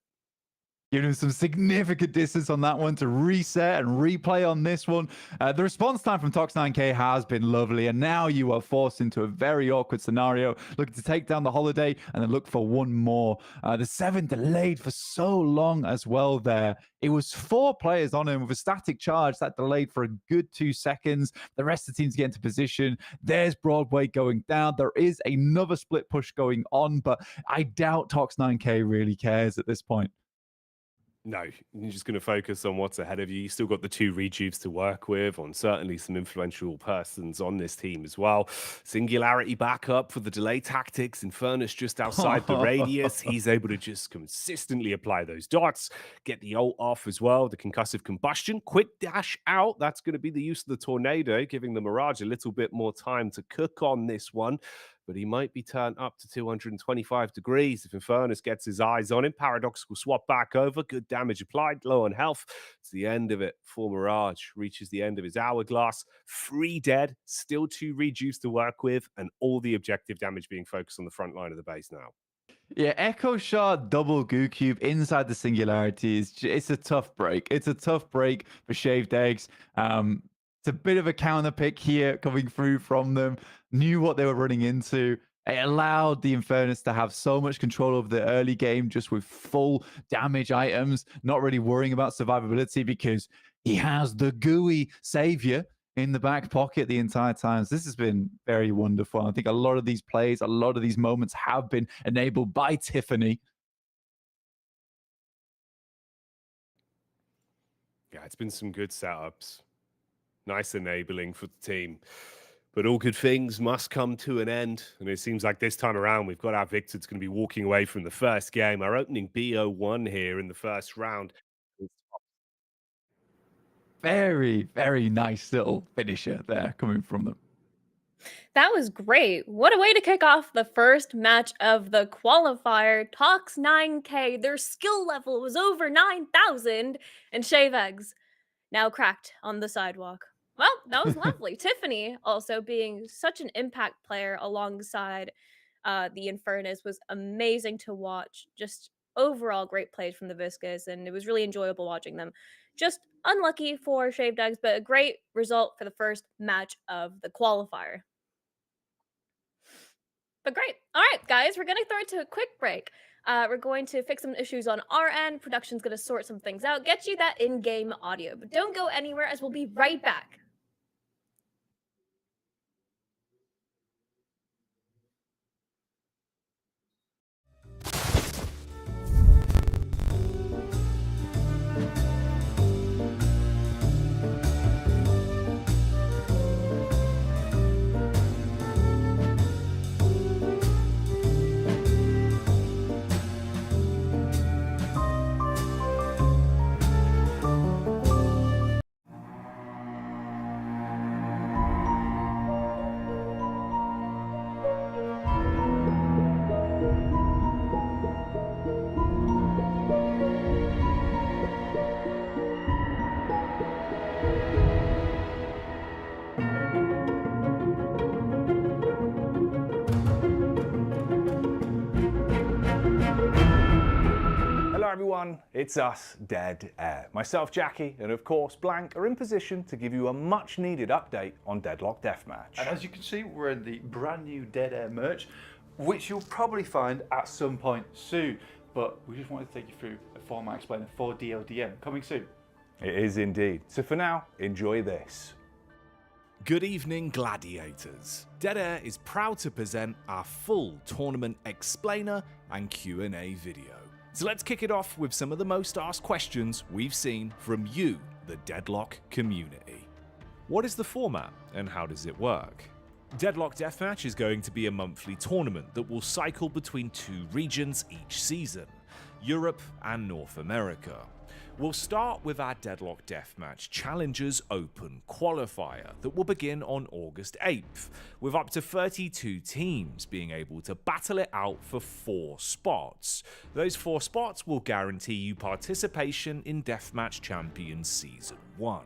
Giving him some significant distance on that one to reset and replay on this one. The response time from Tox9K has been lovely, and now you are forced into a very awkward scenario, looking to take down the Holiday and then look for one more. The 7 delayed for so long as well there. It was 4 players on him with a static charge that delayed for a good 2 seconds. The rest of the teams get into position. There's Broadway going down. There is another split push going on, but I doubt Tox9K really cares at this point. No, you're just going to focus on what's ahead of you. You still got the 2 rejuves to work with, on certainly some influential persons on this team as well. Singularity back up for the delay tactics. Infernus just outside the radius. He's able to just consistently apply those dots, get the ult off as well. The concussive combustion, quick dash out. That's going to be the use of the tornado, giving the Mirage a little bit more time to cook on this one. But he might be turned up to 225 degrees if Infernus gets his eyes on him. Paradox will swap back over. Good damage applied, low on health. It's the end of it for Mirage. Reaches the end of his hourglass. 3 dead, still 2 rejuves to work with, and all the objective damage being focused on the front line of the base now. Yeah, Echo Shard double goo cube inside the Singularity it's a tough break. It's a tough break for Shaved Eggs. It's a bit of a counter pick here coming through from them. Knew what they were running into. It allowed the Infernus to have so much control over the early game just with full damage items, not really worrying about survivability because he has the gooey savior in the back pocket the entire time. So this has been very wonderful. I think a lot of these plays, a lot of these moments have been enabled by Tiffany. Yeah, it's been some good setups. Nice enabling for the team. But all good things must come to an end. And it seems like this time around, we've got our victor that's going to be walking away from the first game. Our opening BO1 here in the first round. Very, very nice little finisher there coming from them. That was great. What a way to kick off the first match of the qualifier. Tox9K, their skill level was over 9,000, and Shave Eggs now cracked on the sidewalk. Well, that was lovely. Tiffany also being such an impact player alongside the Infernus was amazing to watch. Just overall great plays from the Viscous, and it was really enjoyable watching them. Just unlucky for Shaved Eggs, but a great result for the first match of the qualifier. But great. All right, guys, we're going to throw it to a quick break. We're going to fix some issues on our end. Production's going to sort some things out, get you that in-game audio. But don't go anywhere, as we'll be right back. everyone, it's us, Dead Air. Myself, Jacky, and of course Blank are in position to give you a much needed update on Deadlock Deathmatch. And as you can see, we're in the brand new Dead Air merch, which you'll probably find at some point soon. But we just wanted to take you through a format explainer for DLDM, coming soon. It is indeed. So for now, enjoy this. Good evening, gladiators. Dead Air is proud to present our full tournament explainer and Q&A video. So let's kick it off with some of the most asked questions we've seen from you, the Deadlock community. What is the format and how does it work? Deadlock Deathmatch is going to be a monthly tournament that will cycle between 2 regions each season, Europe and North America. We'll start with our Deadlock Deathmatch Challengers Open Qualifier that will begin on August 8th, with up to 32 teams being able to battle it out for 4 spots. Those 4 spots will guarantee you participation in Deathmatch Champions Season 1.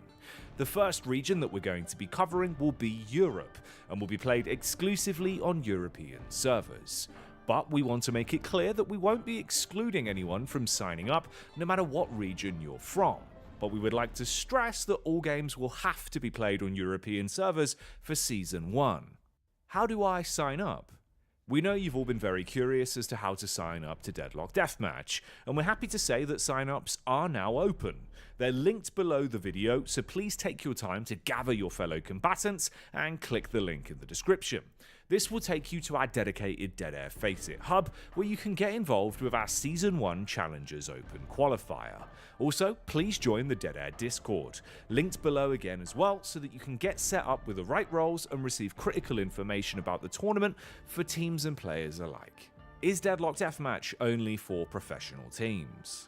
The first region that we're going to be covering will be Europe, and will be played exclusively on European servers. But we want to make it clear that we won't be excluding anyone from signing up, no matter what region you're from. But we would like to stress that all games will have to be played on European servers for Season 1. How do I sign up? We know you've all been very curious as to how to sign up to Deadlock Deathmatch, and we're happy to say that sign-ups are now open. They're linked below the video, so please take your time to gather your fellow combatants and click the link in the description. This will take you to our dedicated Dead Air Face It hub, where you can get involved with our Season 1 Challengers Open Qualifier. Also, please join the Dead Air Discord, linked below again as well, so that you can get set up with the right roles and receive critical information about the tournament for teams and players alike. Is Deadlock Deathmatch only for professional teams?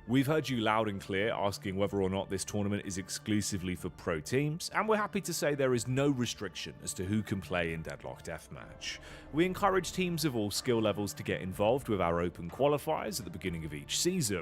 We've heard you loud and clear asking whether or not this tournament is exclusively for pro teams, and we're happy to say there is no restriction as to who can play in Deadlock Deathmatch. We encourage teams of all skill levels to get involved with our open qualifiers at the beginning of each season.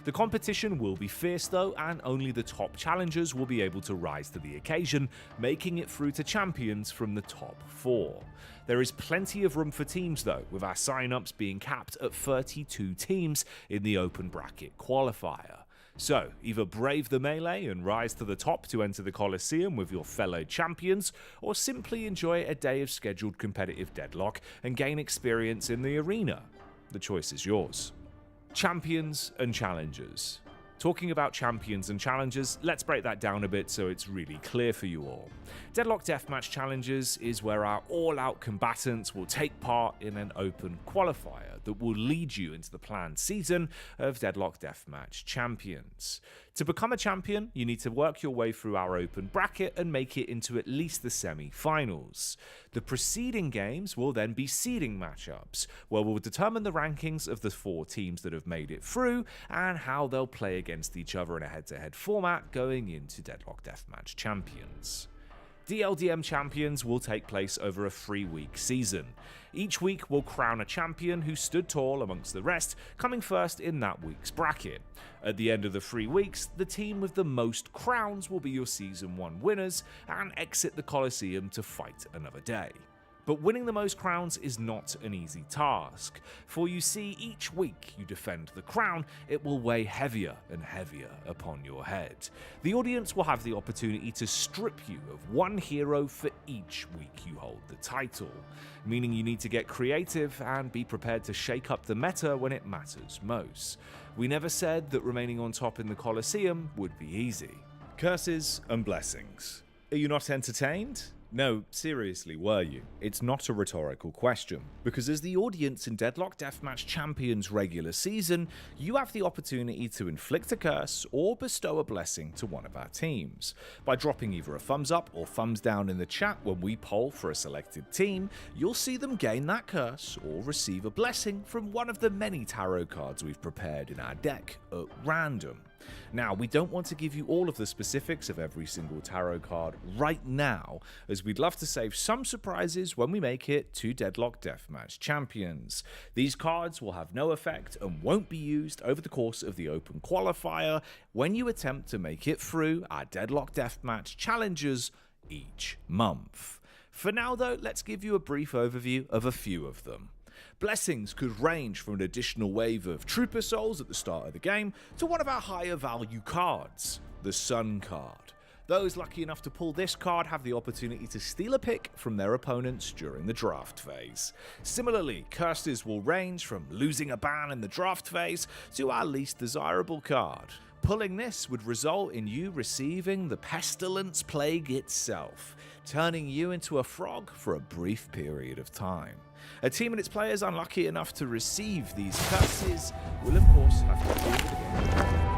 The competition will be fierce though, and only the top challengers will be able to rise to the occasion, making it through to champions from the top 4. There is plenty of room for teams though, with our sign-ups being capped at 32 teams in the open bracket qualifier. So, either brave the melee and rise to the top to enter the Colosseum with your fellow champions, or simply enjoy a day of scheduled competitive Deadlock and gain experience in the arena. The choice is yours. Champions and challengers. Talking about champions and challengers, let's break that down a bit so it's really clear for you all. Deadlock Deathmatch Challengers is where our all-out combatants will take part in an open qualifier that will lead you into the planned season of Deadlock Deathmatch Champions. To become a champion, you need to work your way through our open bracket and make it into at least the semi-finals. The preceding games will then be seeding matchups, where we'll determine the rankings of the 4 teams that have made it through and how they'll play against each other in a head-to-head format going into Deadlock Deathmatch Champions. DLDM Champions will take place over a 3-week season. Each week will crown a champion who stood tall amongst the rest, coming first in that week's bracket. At the end of the 3 weeks, the team with the most crowns will be your Season 1 winners and exit the Colosseum to fight another day. But winning the most crowns is not an easy task, for you see, each week you defend the crown, it will weigh heavier and heavier upon your head. The audience will have the opportunity to strip you of one hero for each week you hold the title, meaning you need to get creative and be prepared to shake up the meta when it matters most. We never said that remaining on top in the Colosseum would be easy. Curses and blessings. Are you not entertained? No, seriously, were you? It's not a rhetorical question, because as the audience in Deadlock Deathmatch Champions regular season, you have the opportunity to inflict a curse or bestow a blessing to one of our teams. By dropping either a thumbs up or thumbs down in the chat when we poll for a selected team, you'll see them gain that curse or receive a blessing from one of the many tarot cards we've prepared in our deck at random. Now, we don't want to give you all of the specifics of every single tarot card right now, as we'd love to save some surprises when we make it to Deadlock Deathmatch Champions. These cards will have no effect and won't be used over the course of the open qualifier when you attempt to make it through our Deadlock Deathmatch challenges each month. For now though, let's give you a brief overview of a few of them. Blessings could range from an additional wave of Trooper Souls at the start of the game to one of our higher value cards, the Sun card. Those lucky enough to pull this card have the opportunity to steal a pick from their opponents during the draft phase. Similarly, curses will range from losing a ban in the draft phase to our least desirable card. Pulling this would result in you receiving the Pestilence Plague itself, turning you into a frog for a brief period of time. A team and its players unlucky enough to receive these curses will of course have to deal with the game.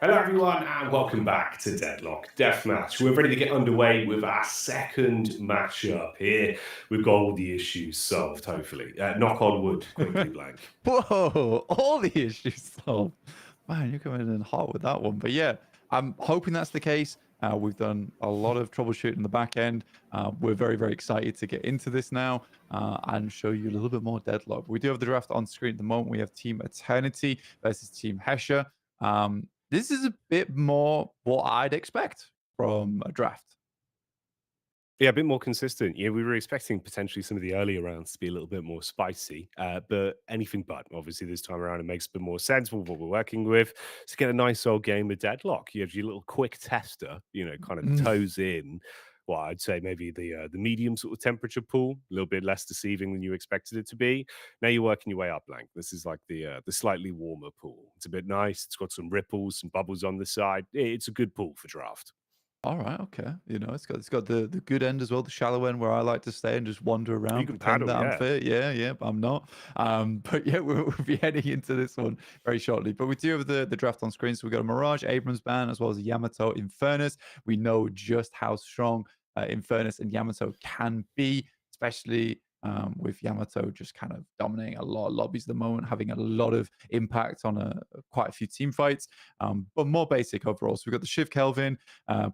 Hello everyone and welcome back to Deadlock Deathmatch. We're ready to get underway with our second matchup here. We've got all the issues solved, hopefully. Knock on wood, quickly, Blank. Whoa, all the issues solved. Man, you're coming in hot with that one. But yeah, I'm hoping that's the case. We've done a lot of troubleshooting in the back end. We're very, very excited to get into this now and show you a little bit more Deadlock. We do have the draft on screen at the moment. We have Team Eternity versus Team Hesher. This is a bit more what I'd expect from a draft. Yeah, a bit more consistent. Yeah, we were expecting potentially some of the earlier rounds to be a little bit more spicy, but anything but. Obviously, this time around, it makes a bit more sense with what we're working with. To get a nice old game of Deadlock, you have your little quick tester, kind of toes in. Well, I'd say maybe the medium sort of temperature pool, a little bit less deceiving than you expected it to be. Now you're working your way up, Blank. This is like the slightly warmer pool. It's a bit nice. It's got some ripples, some bubbles on the side. It's a good pool for draft. All right, okay. It's got the good end as well, the shallow end where I like to stay and just wander around, You can pretend paddle, that I'm yeah. fit. Yeah, but I'm not. But yeah, we'll be heading into this one very shortly. But we do have the draft on screen. So we've got a Mirage Abrams ban as well as a Yamato Infernus. We know just how strong Infernus and Yamato can be, especially with Yamato just kind of dominating a lot of lobbies at the moment, having a lot of impact on quite a few team fights, but more basic overall. So we've got the Shiv Kelvin,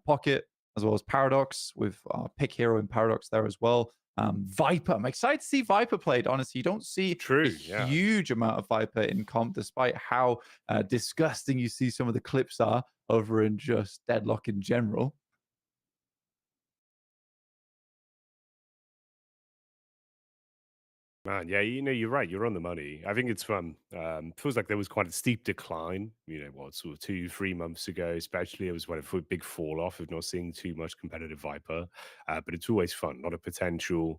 Pocket, as well as Paradox, with our pick hero in Paradox there as well. Viper, I'm excited to see Viper played. Honestly, you don't see a huge amount of Viper in comp, despite how disgusting you see some of the clips are over in just Deadlock in general. Man, yeah, you're right. You're on the money. I think it's fun. Feels like there was quite a steep decline, sort of 2-3 months ago, especially. It was when a big fall off of not seeing too much competitive Viper. But it's always fun, not a potential.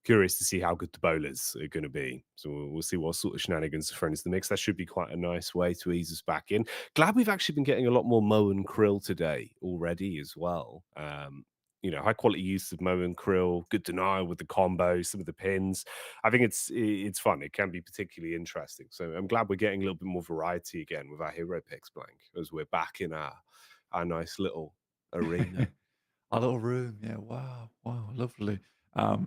Curious to see how good the bowlers are going to be. So we'll see what sort of shenanigans are thrown into the mix. That should be quite a nice way to ease us back in. Glad we've actually been getting a lot more Mo and Krill today already as well. High quality use of Mo and Krill, good denial with the combo, some of the pins. I think it's fun. It can be particularly interesting. So I'm glad we're getting a little bit more variety again with our hero picks, Blank, as we're back in our nice little arena. Our little room, yeah. Wow, lovely.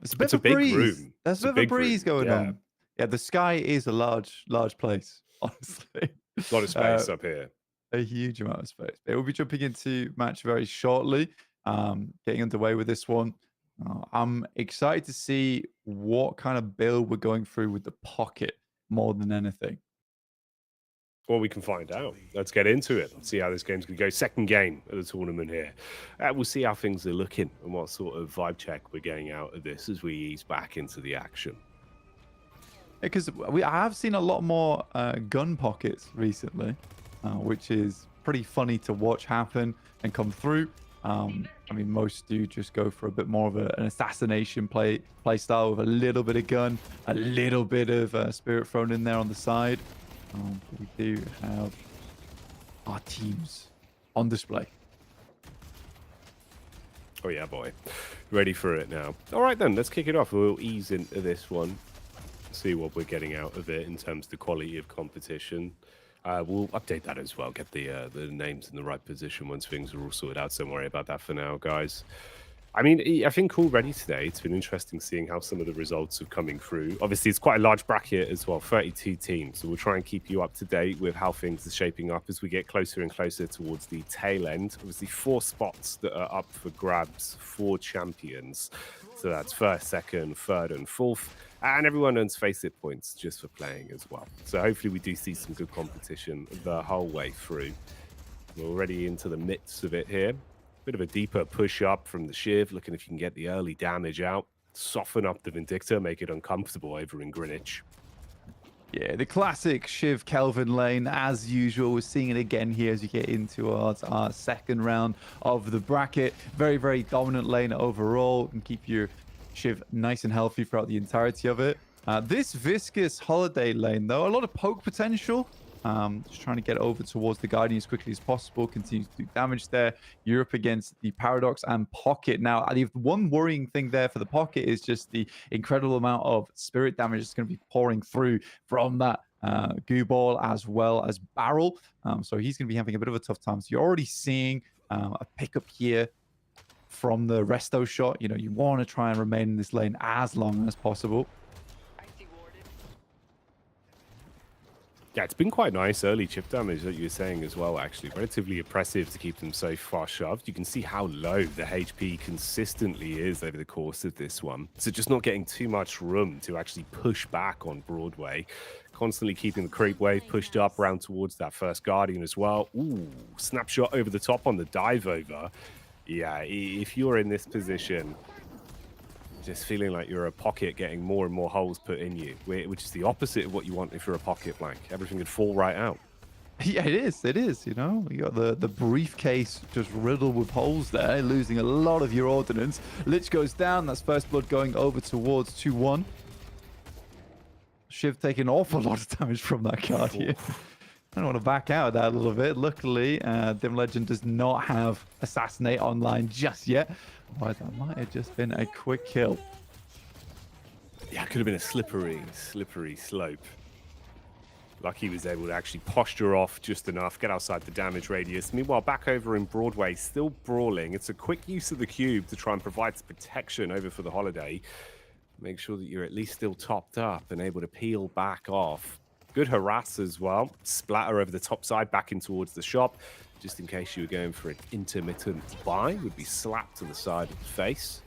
It's a bit It's of a a big breeze. room. There's It's a a bit of a big breeze room, going yeah. on. Yeah, the sky is a large place, honestly. A lot of space up here. A huge amount of space. We'll be jumping into match very shortly, getting underway with this one. I'm excited to see what kind of build we're going through with the Pocket more than anything. Well, we can find out. Let's get into it. See how this game's going to go. Second game of the tournament here. We'll see how things are looking and what sort of vibe check we're getting out of this as we ease back into the action. Because I have seen a lot more gun pockets recently, which is pretty funny to watch happen and come through. I mean, most do just go for a bit more of an assassination play style with a little bit of gun, a little bit of spirit thrown in there on the side. We do have our teams on display. Oh yeah, boy. Ready for it now. All right then, let's kick it off. We'll ease into this one. See what we're getting out of it in terms of the quality of competition. We'll update that as well. Get the names in the right position once things are all sorted out. So don't worry about that for now, guys. I mean, I think already today, it's been interesting seeing how some of the results are coming through. Obviously, it's quite a large bracket as well, 32 teams. So we'll try and keep you up to date with how things are shaping up as we get closer and closer towards the tail end. Obviously, 4 spots that are up for grabs, 4 champions. So that's first, second, third, and fourth. And everyone earns face-it points just for playing as well. So hopefully we do see some good competition the whole way through. We're already into the midst of it here. Bit of a deeper push up from the Shiv, looking if you can get the early damage out. Soften up the Vindicta, make it uncomfortable over in Greenwich. Yeah, the classic Shiv Kelvin lane, as usual. We're seeing it again here as you get into our second round of the bracket. Very, very dominant lane overall. And keep your Shiv nice and healthy throughout the entirety of it. This Viscous Holiday lane, though, a lot of poke potential. Just trying to get over towards the Guardian as quickly as possible. Continues to do damage there. You're up against the Paradox and Pocket. Now, the one worrying thing there for the Pocket is just the incredible amount of spirit damage that's going to be pouring through from that Goo Ball as well as Barrel. So he's going to be having a bit of a tough time. So you're already seeing a pickup here from the resto shot. You know, you want to try and remain in this lane as long as possible. Yeah, it's been quite nice early chip damage that you were saying as well, actually. Relatively oppressive to keep them so far shoved. You can see how low the HP consistently is over the course of this one. So just not getting too much room to actually push back on Broadway. Constantly keeping the creep wave pushed up around towards that first Guardian as well. Ooh, snapshot over the top on the dive over. Yeah, if you're in this position, just feeling like you're a pocket getting more and more holes put in you, which is the opposite of what you want if you're a pocket blank. Everything would fall right out. Yeah, it is, you know. You got the briefcase just riddled with holes there, losing a lot of your ordnance. Lich goes down. That's first blood going over towards 2-1. Shiv taking an awful lot of damage from that card here. I don't want to back out of that a little bit. Luckily, Dim Legend does not have Assassinate online just yet. Otherwise, that might have just been a quick kill. Yeah, it could have been a slippery slope. Lucky was able to actually posture off just enough, get outside the damage radius. Meanwhile, back over in Broadway, still brawling. It's a quick use of the cube to try and provide some protection over for the Holiday. Make sure that you're at least still topped up and able to peel back off. Good harass as well. Splatter over the top side, back in towards the shop. Just in case you were going for an intermittent buy, would be slapped to the side of the face.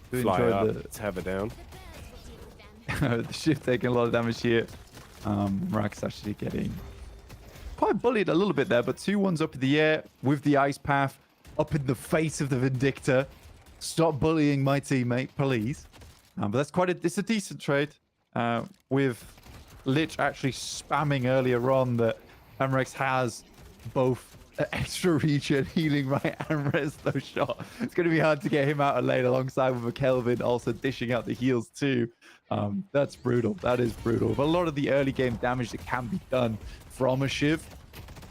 Fly up, tether down. The Shift taking a lot of damage here. Rax actually getting quite bullied a little bit there, but 2-1's up in the air with the ice path up in the face of the Vindictor. Stop bullying my teammate, please. But that's it's a decent trade. With Lich actually spamming earlier on that Amrex has both extra regen, healing right, and resto shot. It's going to be hard to get him out of lane alongside with a Kelvin also dishing out the heals too. That's brutal. That is brutal. But a lot of the early game damage that can be done from a Shiv,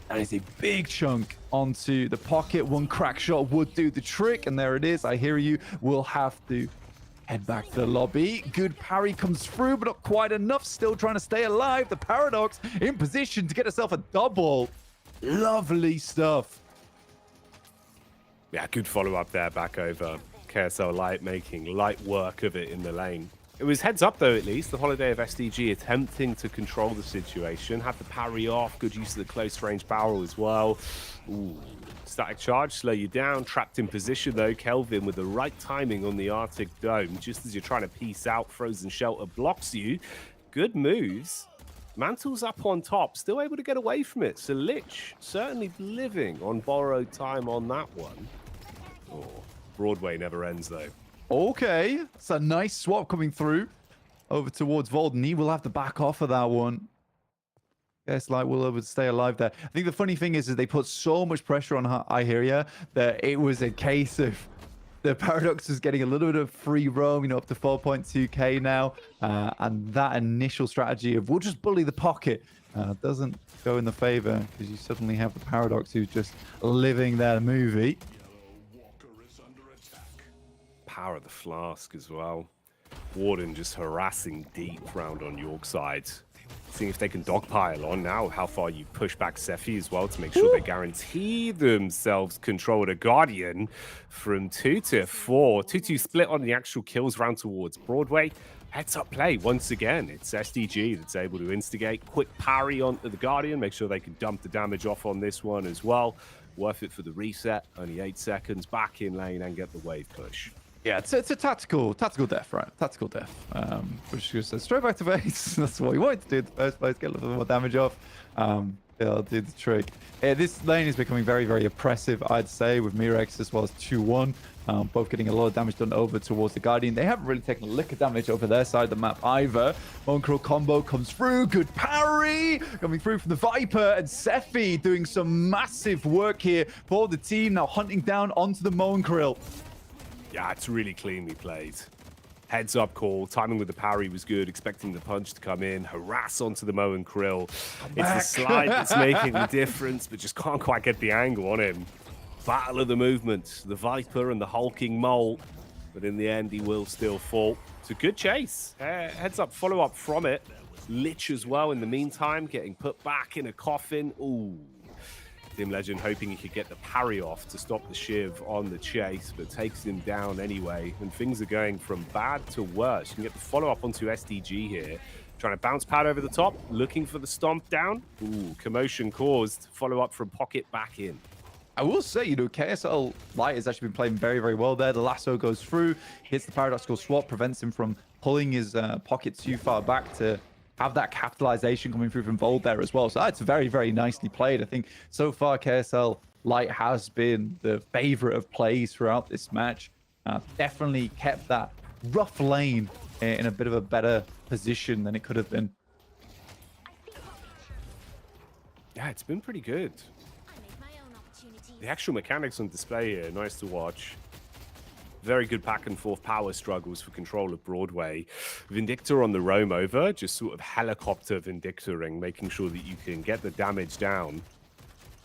that is a big chunk onto the pocket. One crack shot would do the trick, and there it is. I hear you. We'll have to head back to the lobby. Good parry comes through, but not quite enough. Still trying to stay alive. The Paradox in position to get herself a double. Lovely stuff. Yeah, good follow-up there back over. KSL Light making light work of it in the lane. It was heads up, though, at least. The Holiday of SDG attempting to control the situation. Had the parry off. Good use of the close-range barrel as well. Ooh. Static charge, slow you down. Trapped in position, though. Kelvin with the right timing on the Arctic Dome. Just as you're trying to piece out, Frozen Shelter blocks you. Good moves. Mantle's up on top, still able to get away from it. So Lich certainly living on borrowed time on that one. Oh, Broadway never ends, though. Okay, it's a nice swap coming through over towards Volden. He will have to back off of that one. Guess Light will able to stay alive there. I think the funny thing is they put so much pressure on Iheria that it was a case of the Paradox was getting a little bit of free roam, you know, up to 4.2k now. And that initial strategy of we'll just bully the pocket doesn't go in the favor because you suddenly have the Paradox who's just living their movie. Power of the Flask as well. Warden just harassing deep round on York side. Seeing if they can dogpile on now. How far you push back Sephi as well to make sure they guarantee themselves control a Guardian from 2 to 4. 2-2 split on the actual kills round towards Broadway. Heads up play once again. It's SDG that's able to instigate. Quick parry onto the Guardian. Make sure they can dump the damage off on this one as well. Worth it for the reset. Only 8 seconds. Back in lane and get the wave push. Yeah, it's a tactical death, right? Tactical death. Which just says straight back to base. That's what we wanted to do in the first place. Get a little bit more damage off. It'll do the trick. This lane is becoming very, very oppressive, I'd say, with Mirex as well as 2-1. Both getting a lot of damage done over towards the Guardian. They haven't really taken a lick of damage over their side of the map either. Monkrel combo comes through. Good parry coming through from the Viper. And Sephi doing some massive work here for the team. Now hunting down onto the Monkrel. Yeah, it's really cleanly played. Heads up call. Timing with the parry was good. Expecting the punch to come in. Harass onto the Moen Krill. It's the slide that's making the difference, but just can't quite get the angle on him. Battle of the movements. The Viper and the hulking mole. But in the end, he will still fall. It's a good chase. Heads up follow-up from it. Lich as well in the meantime, getting put back in a coffin. Ooh. Dim Legend hoping he could get the parry off to stop the Shiv on the chase, but takes him down anyway. And things are going from bad to worse. You can get the follow-up onto SDG here. Trying to bounce pad over the top, looking for the stomp down. Ooh, commotion caused. Follow-up from Pocket back in. I will say, you know, KSL Light has actually been playing very, very well there. The lasso goes through, hits the paradoxical swap, prevents him from pulling his pocket too far back to have that capitalization coming through from Vold there as well. So that's very, very nicely played. I think so far KSL Light has been the favorite of plays throughout this match. Definitely kept that rough lane in a bit of a better position than it could have been. Yeah, it's been pretty good. The actual mechanics on display here, nice to watch. Very good back and forth power struggles for control of Broadway. Vindictor on the roam over, just sort of helicopter Vindictoring, making sure that you can get the damage down.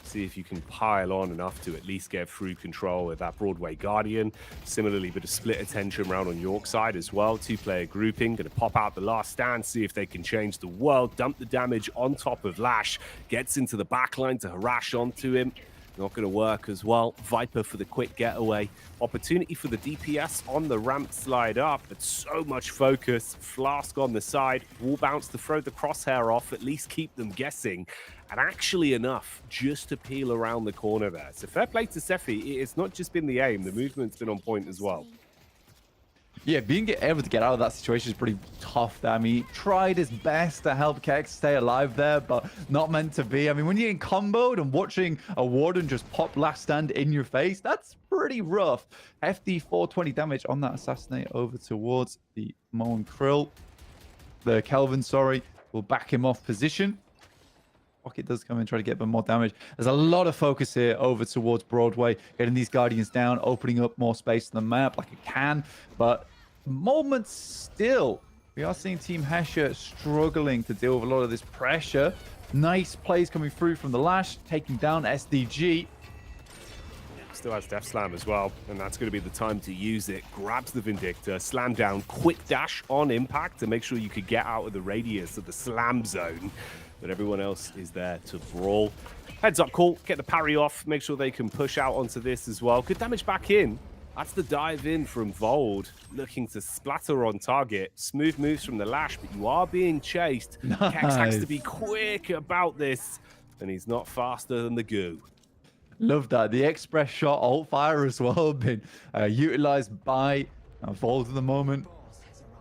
See if you can pile on enough to at least get through control with that Broadway Guardian. Similarly, bit of split attention around on York side as well. Two-player grouping, going to pop out the last stand, see if they can change the world. Dump the damage on top of Lash. Gets into the backline to harass onto him. Not going to work as well. Viper for the quick getaway. Opportunity for the DPS on the ramp slide up, but so much focus. Flask on the side. Wall bounce to throw the crosshair off, at least keep them guessing. And actually enough just to peel around the corner there. So fair play to Sephi. It's not just been the aim. The movement's been on point as well. Yeah, being able to get out of that situation is pretty tough there. I mean, he tried his best to help Kex stay alive there, but not meant to be. I mean, when you're getting comboed and watching a Warden just pop last stand in your face, that's pretty rough. FD 420 damage on that assassinate over towards the Moen Krill. The Kelvin, sorry, will back him off position. Pocket does come in, try to get a bit more damage. There's a lot of focus here over towards Broadway, getting these Guardians down, opening up more space on the map like it can. But moments still, we are seeing Team Hesher struggling to deal with a lot of this pressure. Nice plays coming through from the Lash, taking down SDG. Still has Death Slam as well, and that's going to be the time to use it. Grabs the Vindictor, slam down, quick dash on impact to make sure you could get out of the radius of the slam zone. But everyone else is there to brawl. Heads up call, get the parry off, make sure they can push out onto this as well. Good damage back in. That's the dive in from Vold, looking to splatter on target. Smooth moves from the Lash, but you are being chased. Nice. Kex has to be quick about this, and he's not faster than the goo. Love that. The express shot alt fire as well been utilized by Vold at the moment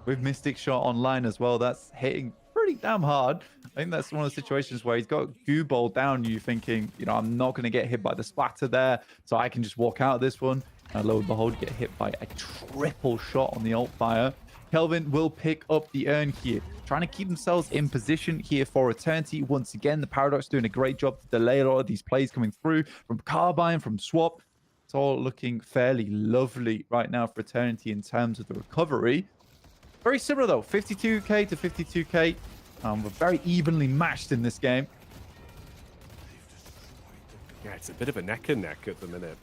with Mystic shot online as well. That's hitting pretty damn hard. I think that's one of the situations where he's got goo ball down. You thinking, you know, I'm not going to get hit by the splatter there, so I can just walk out of this one. And lo and behold, get hit by a triple shot on the alt fire. Kelvin will pick up the urn here, trying to keep themselves in position here for Eternity. Once again, the Paradox doing a great job to delay a lot of these plays coming through from Carbine, from Swap. It's all looking fairly lovely right now for Eternity in terms of the recovery. Very similar though, 52k to 52k. We're very evenly matched in this game. Yeah, it's a bit of a neck and neck at the minute.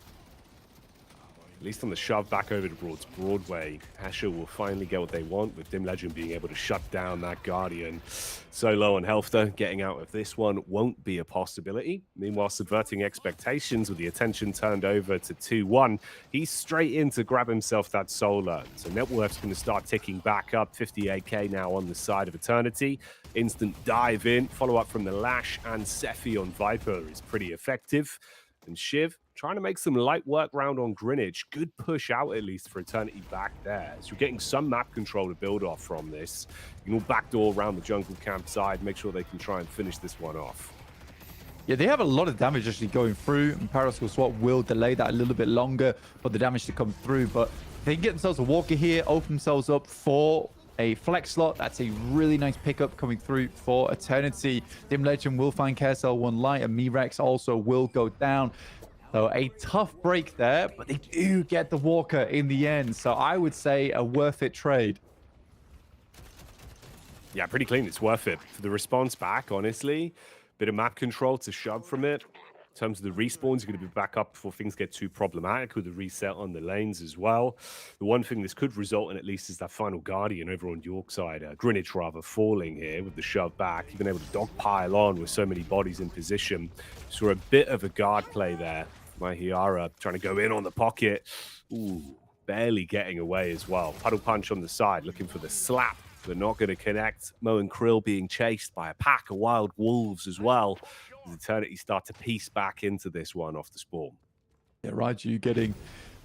At least on the shove back over to Broadway, Hesher will finally get what they want, with Dim Legend being able to shut down that Guardian. So low on health though, getting out of this one won't be a possibility. Meanwhile, subverting expectations with the attention turned over to 2-1. He's straight in to grab himself that solar. So net worth's going to start ticking back up, 58k now on the side of Eternity. Instant dive in, follow up from the Lash, and Sephi on Viper is pretty effective. And Shiv trying to make some light work round on Greenwich. Good push out at least for Eternity back there. So you're getting some map control to build off from this. You can all backdoor around the jungle camp side, make sure they can try and finish this one off. Yeah, they have a lot of damage actually going through, and Paradoxical Swap will delay that a little bit longer for the damage to come through. But they can get themselves a walker here, open themselves up for a flex slot. That's a really nice pickup coming through for Eternity. Dim Legend will find KSL 1 light, and Mirex also will go down. So a tough break there, but they do get the walker in the end. So I would say a worth it trade. Yeah, pretty clean. It's worth it. For the response back, honestly, bit of map control to shove from it. In terms of the respawns, you're going to be back up before things get too problematic with the reset on the lanes as well. The one thing this could result in at least is that final Guardian over on York side, Greenwich rather, falling here with the shove back. You've been able to dogpile on with so many bodies in position. Saw a bit of a guard play there. Mahiara trying to go in on the pocket. Ooh, barely getting away as well. Puddle punch on the side, looking for the slap, but not going to connect. Mo and Krill being chased by a pack of wild wolves as well. As Eternity start to piece back into this one off the spawn. Yeah, Raiju getting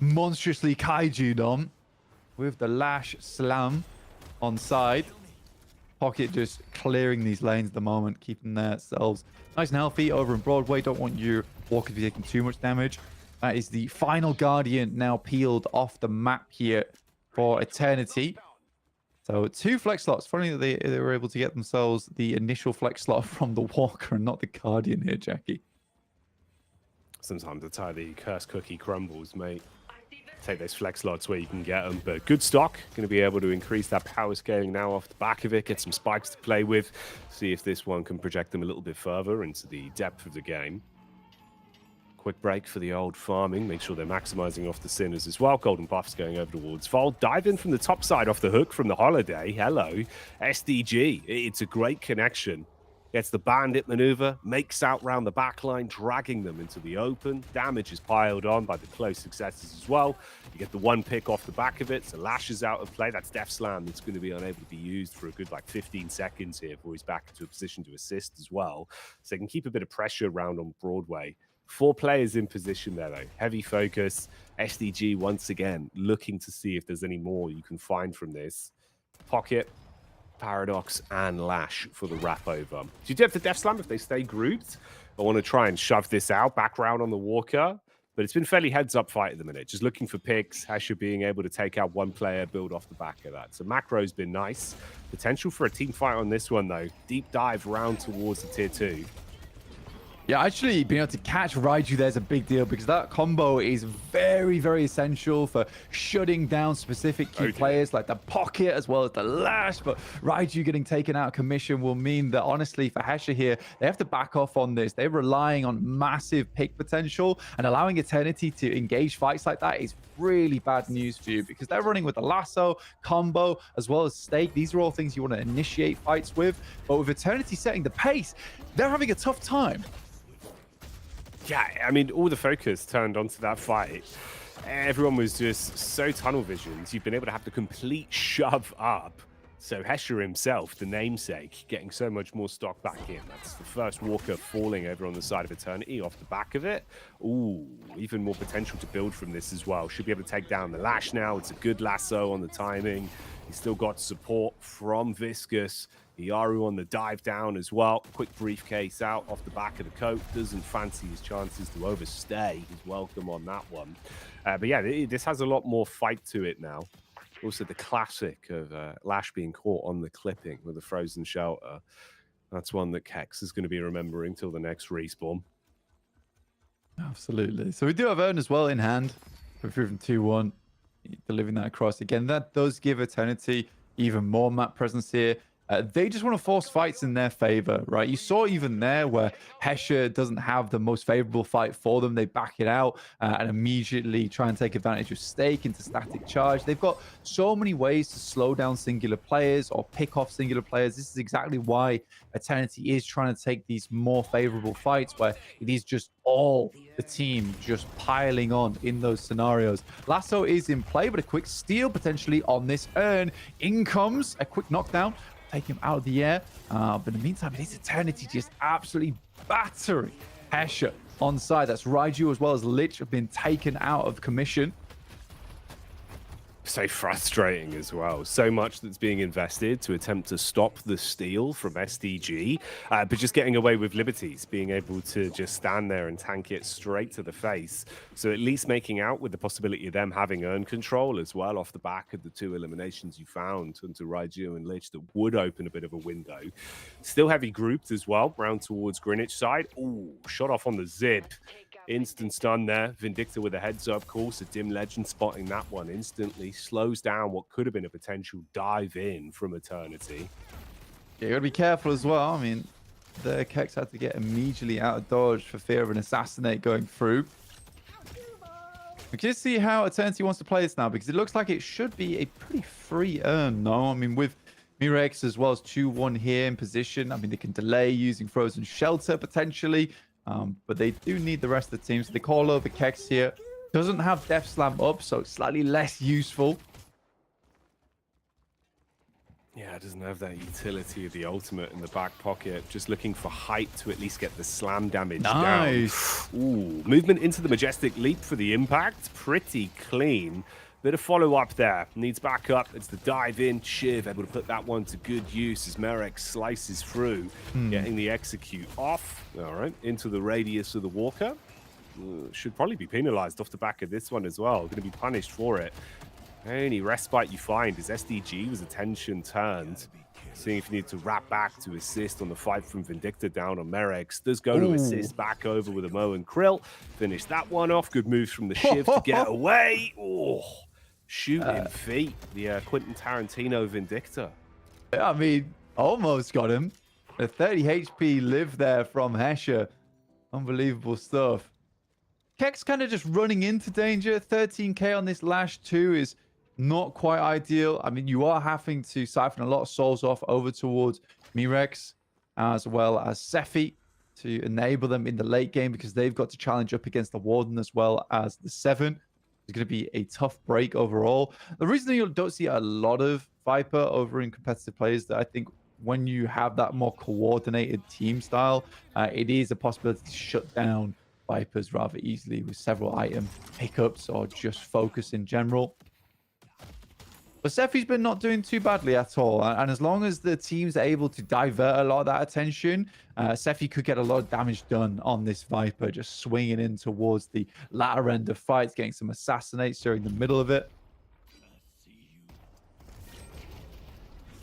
monstrously kaiju'd on with the lash slam on side. Pocket just clearing these lanes at the moment, keeping themselves nice and healthy over in Broadway. Don't want your walkers to be taking too much damage. That is the final Guardian now peeled off the map here for Eternity. So 2 flex slots. Funny that they were able to get themselves the initial flex slot from the Walker and not the Guardian here, Jacky. Sometimes that's how the cursed cookie crumbles, mate. Take those flex slots where you can get them, but good stock. Going to be able to increase that power scaling now off the back of it, get some spikes to play with, see if this one can project them a little bit further into the depth of the game. Quick break for the old farming. Make sure they're maximizing off the sinners as well. Golden buffs going over towards Fold. Dive in from the top side off the hook from the Holiday. Hello, SDG. It's a great connection. Gets the bandit maneuver, makes out round the back line, dragging them into the open. Damage is piled on by the close successes as well. You get the one pick off the back of it, so Lash is out of play. That's Death Slam that's going to be unable to be used for a good 15 seconds here before he's back into a position to assist as well. So they can keep a bit of pressure around on Broadway. 4 players in position there, though. Heavy focus. SDG, once again, looking to see if there's any more you can find from this. Pocket, Paradox, and Lash for the wrap over. So you do have the Death Slam if they stay grouped. I want to try and shove this out, back round on the Walker. But it's been fairly heads-up fight at the minute. Just looking for picks. Hesher being able to take out one player, build off the back of that. So macro's been nice. Potential for a team fight on this one, though. Deep dive round towards the tier 2. Yeah, actually being able to catch Raiju there's a big deal because that combo is very, very essential for shutting down specific key players like the Pocket as well as the Lash. But Raiju getting taken out of commission will mean that, honestly, for Hesher here, they have to back off on this. They're relying on massive pick potential, and allowing Eternity to engage fights like that is really bad news for you because they're running with the lasso, combo, as well as stake. These are all things you want to initiate fights with. But with Eternity setting the pace, they're having a tough time. Yeah, I mean, all the focus turned onto that fight. Everyone was just so tunnel visioned. You've been able to have the complete shove up. So Hesher himself, the namesake, getting so much more stock back in. That's the first Walker falling over on the side of Eternity off the back of it. Ooh, even more potential to build from this as well. Should be able to take down the Lash now. It's a good lasso on the timing. He's still got support from Viscous. Iaru on the dive down as well. Quick briefcase out off the back of the coat. Doesn't fancy his chances to overstay his welcome on that one. But yeah, this has a lot more fight to it now. Also the classic of Lash being caught on the clipping with a frozen shelter. That's one that Kex is going to be remembering till the next respawn. Absolutely. So we do have Ern as well in hand. We've proven 2-1. Delivering that across. Again, that does give Eternity even more map presence here. They just want to force fights in their favor, right? You saw even there where Hesher doesn't have the most favorable fight for them. They back it out and immediately try and take advantage of stake into static charge. They've got so many ways to slow down singular players or pick off singular players. This is exactly why Eternity is trying to take these more favorable fights where it is just all the team just piling on in those scenarios. Lasso is in play, but a quick steal potentially on this Urn. In comes a quick knockdown. Take him out of the air. But in the meantime, it is Eternity just absolutely battering Hesher on side. That's Raiju as well as Lich have been taken out of commission. So frustrating as well. So much that's being invested to attempt to stop the steal from SDG, but just getting away with liberties, being able to just stand there and tank it straight to the face. So at least making out with the possibility of them having Urn control as well off the back of the 2 eliminations you found into Raiju and Lich that would open a bit of a window. Still heavy grouped as well, round towards Greenwich side. Ooh, shot off on the zip. Instant stun there. Vindicta with a heads up call. So Dim Legend spotting that one instantly. Slows down what could have been a potential dive in from Eternity. Yeah, you got to be careful as well. I mean, the Kex had to get immediately out of dodge for fear of an assassinate going through. We can just see how Eternity wants to play this now, because it looks like it should be a pretty free earn, no? I mean, with Mirex as well as 2-1 here in position, I mean, they can delay using Frozen Shelter potentially, but they do need the rest of the team. So they call over Kex here. Doesn't have Death Slam up, so it's slightly less useful. Yeah, it doesn't have that utility of the ultimate in the back pocket. Just looking for height to at least get the slam damage Nice. down. Ooh, movement into the Majestic Leap for the impact. Pretty clean. Bit of follow-up there. Needs backup. It's the dive in. Shiv able to put that one to good use as Merrick slices through, getting the execute off. All right, into the radius of the Walker. Should probably be penalized off the back of this one as well. Going to be punished for it. Only respite you find is SDG was attention turned. Seeing if you need to wrap back to assist on the fight from Vindicta down on Merex. Does go to assist back over with a Mo and Krill. Finish that one off. Good moves from the Shiv to get away. Oh, shooting feet. The Quentin Tarantino Vindicta. I mean, almost got him. A 30 HP live there from Hesher. Unbelievable stuff. Kex kind of just running into danger. 13k on this Lash 2 is not quite ideal. I mean, you are having to siphon a lot of souls off over towards Mirex as well as Sephi to enable them in the late game, because they've got to challenge up against the Warden as well as the 7. It's going to be a tough break overall. The reason that you don't see a lot of Viper over in competitive play is that I think when you have that more coordinated team style, it is a possibility to shut down Vipers rather easily with several item pickups or just focus in general. But Sephi's been not doing too badly at all. And as long as the team's able to divert a lot of that attention, Sephi could get a lot of damage done on this Viper, just swinging in towards the latter end of fights, getting some assassinates during the middle of it.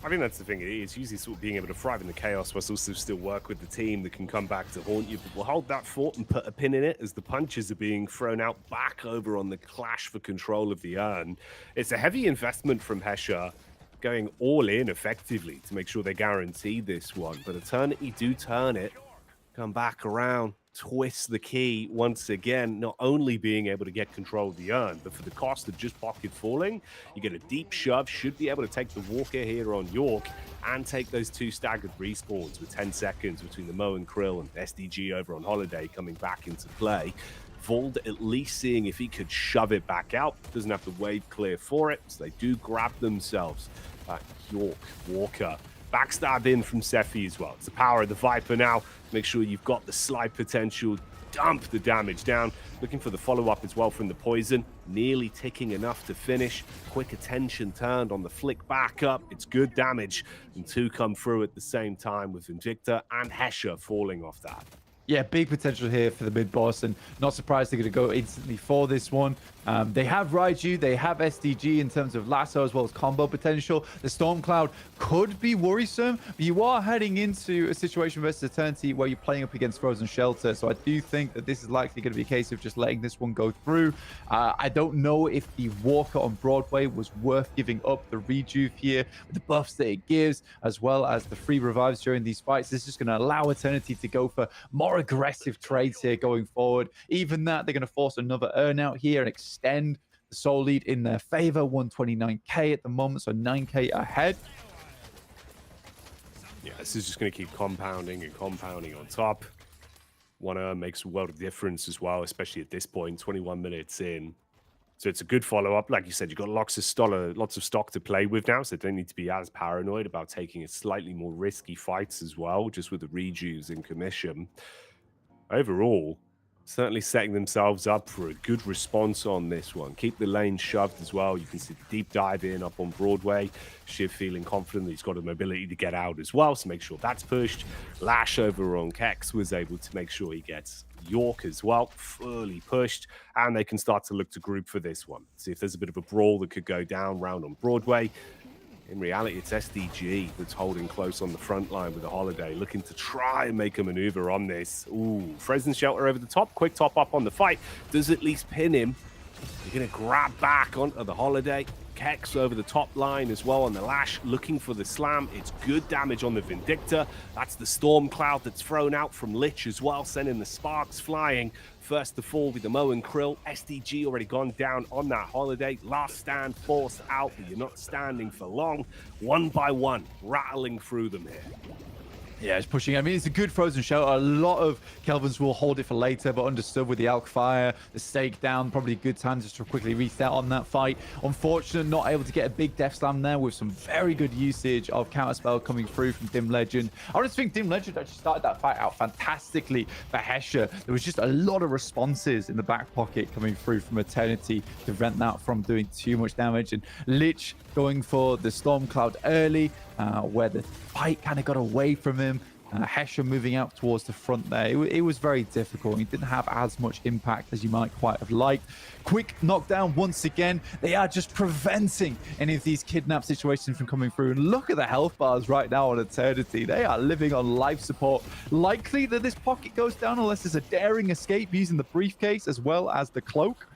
I think that's the thing. It's usually sort of being able to thrive in the chaos whilst also still work with the team that can come back to haunt you. But we'll hold that fort and put a pin in it as the punches are being thrown out back over on the clash for control of the urn. It's a heavy investment from Hesher, going all in effectively to make sure they guarantee this one. But Eternity do turn it, come back around, twist the key once again, not only being able to get control of the urn, but for the cost of just pocket falling, you get a deep shove, should be able to take the Walker here on York and take those 2 staggered respawns with 10 seconds between the Mo and Krill and SDG over on Holiday coming back into play. Vold at least seeing if he could shove it back out, doesn't have to wave clear for it, so they do grab themselves York Walker. Backstab in from Sephi as well. It's the power of the Viper now. Make sure you've got the slide potential. Dump the damage down. Looking for the follow-up as well from the poison. Nearly ticking enough to finish. Quick attention turned on the flick back up. It's good damage. And 2 come through at the same time with Vindicta and Hesher falling off that. Yeah, big potential here for the mid-boss, and not surprised they're going to go instantly for this one. They have Raiju, they have SDG in terms of lasso as well as combo potential. The Storm Cloud could be worrisome, but you are heading into a situation versus Eternity where you're playing up against Frozen Shelter, so I do think that this is likely going to be a case of just letting this one go through. I don't know if the Walker on Broadway was worth giving up the rejuve here with the buffs that it gives, as well as the free revives during these fights. This is just going to allow Eternity to go for more aggressive trades here going forward. Even that, they're going to force another earn out here and extend the soul lead in their favor. 129k at the moment, so 9k ahead. Yeah, this is just going to keep compounding and compounding on top. One earn makes a world of difference as well, especially at this point, 21 minutes in. So it's a good follow-up. Like you said, you've got lots of stock to play with now, so they don't need to be as paranoid about taking a slightly more risky fights as well, just with the rejuves in commission. Overall, certainly setting themselves up for a good response on this one. Keep the lane shoved as well. You can see the deep dive in up on Broadway. Shiv feeling confident that he's got the mobility to get out as well, so make sure that's pushed. Lash over on Kex was able to make sure he gets York as well, fully pushed, and they can start to look to group for this one. See if there's a bit of a brawl that could go down round on Broadway. In reality, it's SDG that's holding close on the front line with the Holiday, looking to try and make a maneuver on this. Ooh, Frozen Shelter over the top, quick top up on the fight, does at least pin him. You're going to grab back onto the Holiday. Kex over the top line as well on the Lash, looking for the slam. It's good damage on the Vindicta. That's the Storm Cloud that's thrown out from Lich as well, sending the sparks flying. First to fall with the Mo and Krill. SDG already gone down on that holiday. Last stand forced out, but you're not standing for long. One by one, rattling through them here. Yeah, it's pushing. I mean, it's a good frozen show. A lot of Kelvins will hold it for later, but understood with the Alk Fire, the stake down, probably a good time just to quickly reset on that fight. Unfortunate, not able to get a big death slam there with some very good usage of counterspell coming through from Dim Legend. I just think Dim Legend actually started that fight out fantastically for Hesher. There was just a lot of responses in the back pocket coming through from Eternity to prevent that from doing too much damage. And Lich going for the Storm Cloud early, where the fight kind of got away from him. Hesher moving out towards the front there. It was very difficult. He didn't have as much impact as you might quite have liked. Quick knockdown once again. They are just preventing any of these kidnap situations from coming through. And look at the health bars right now on Eternity. They are living on life support. Likely that this pocket goes down unless there's a daring escape using the briefcase as well as the cloak.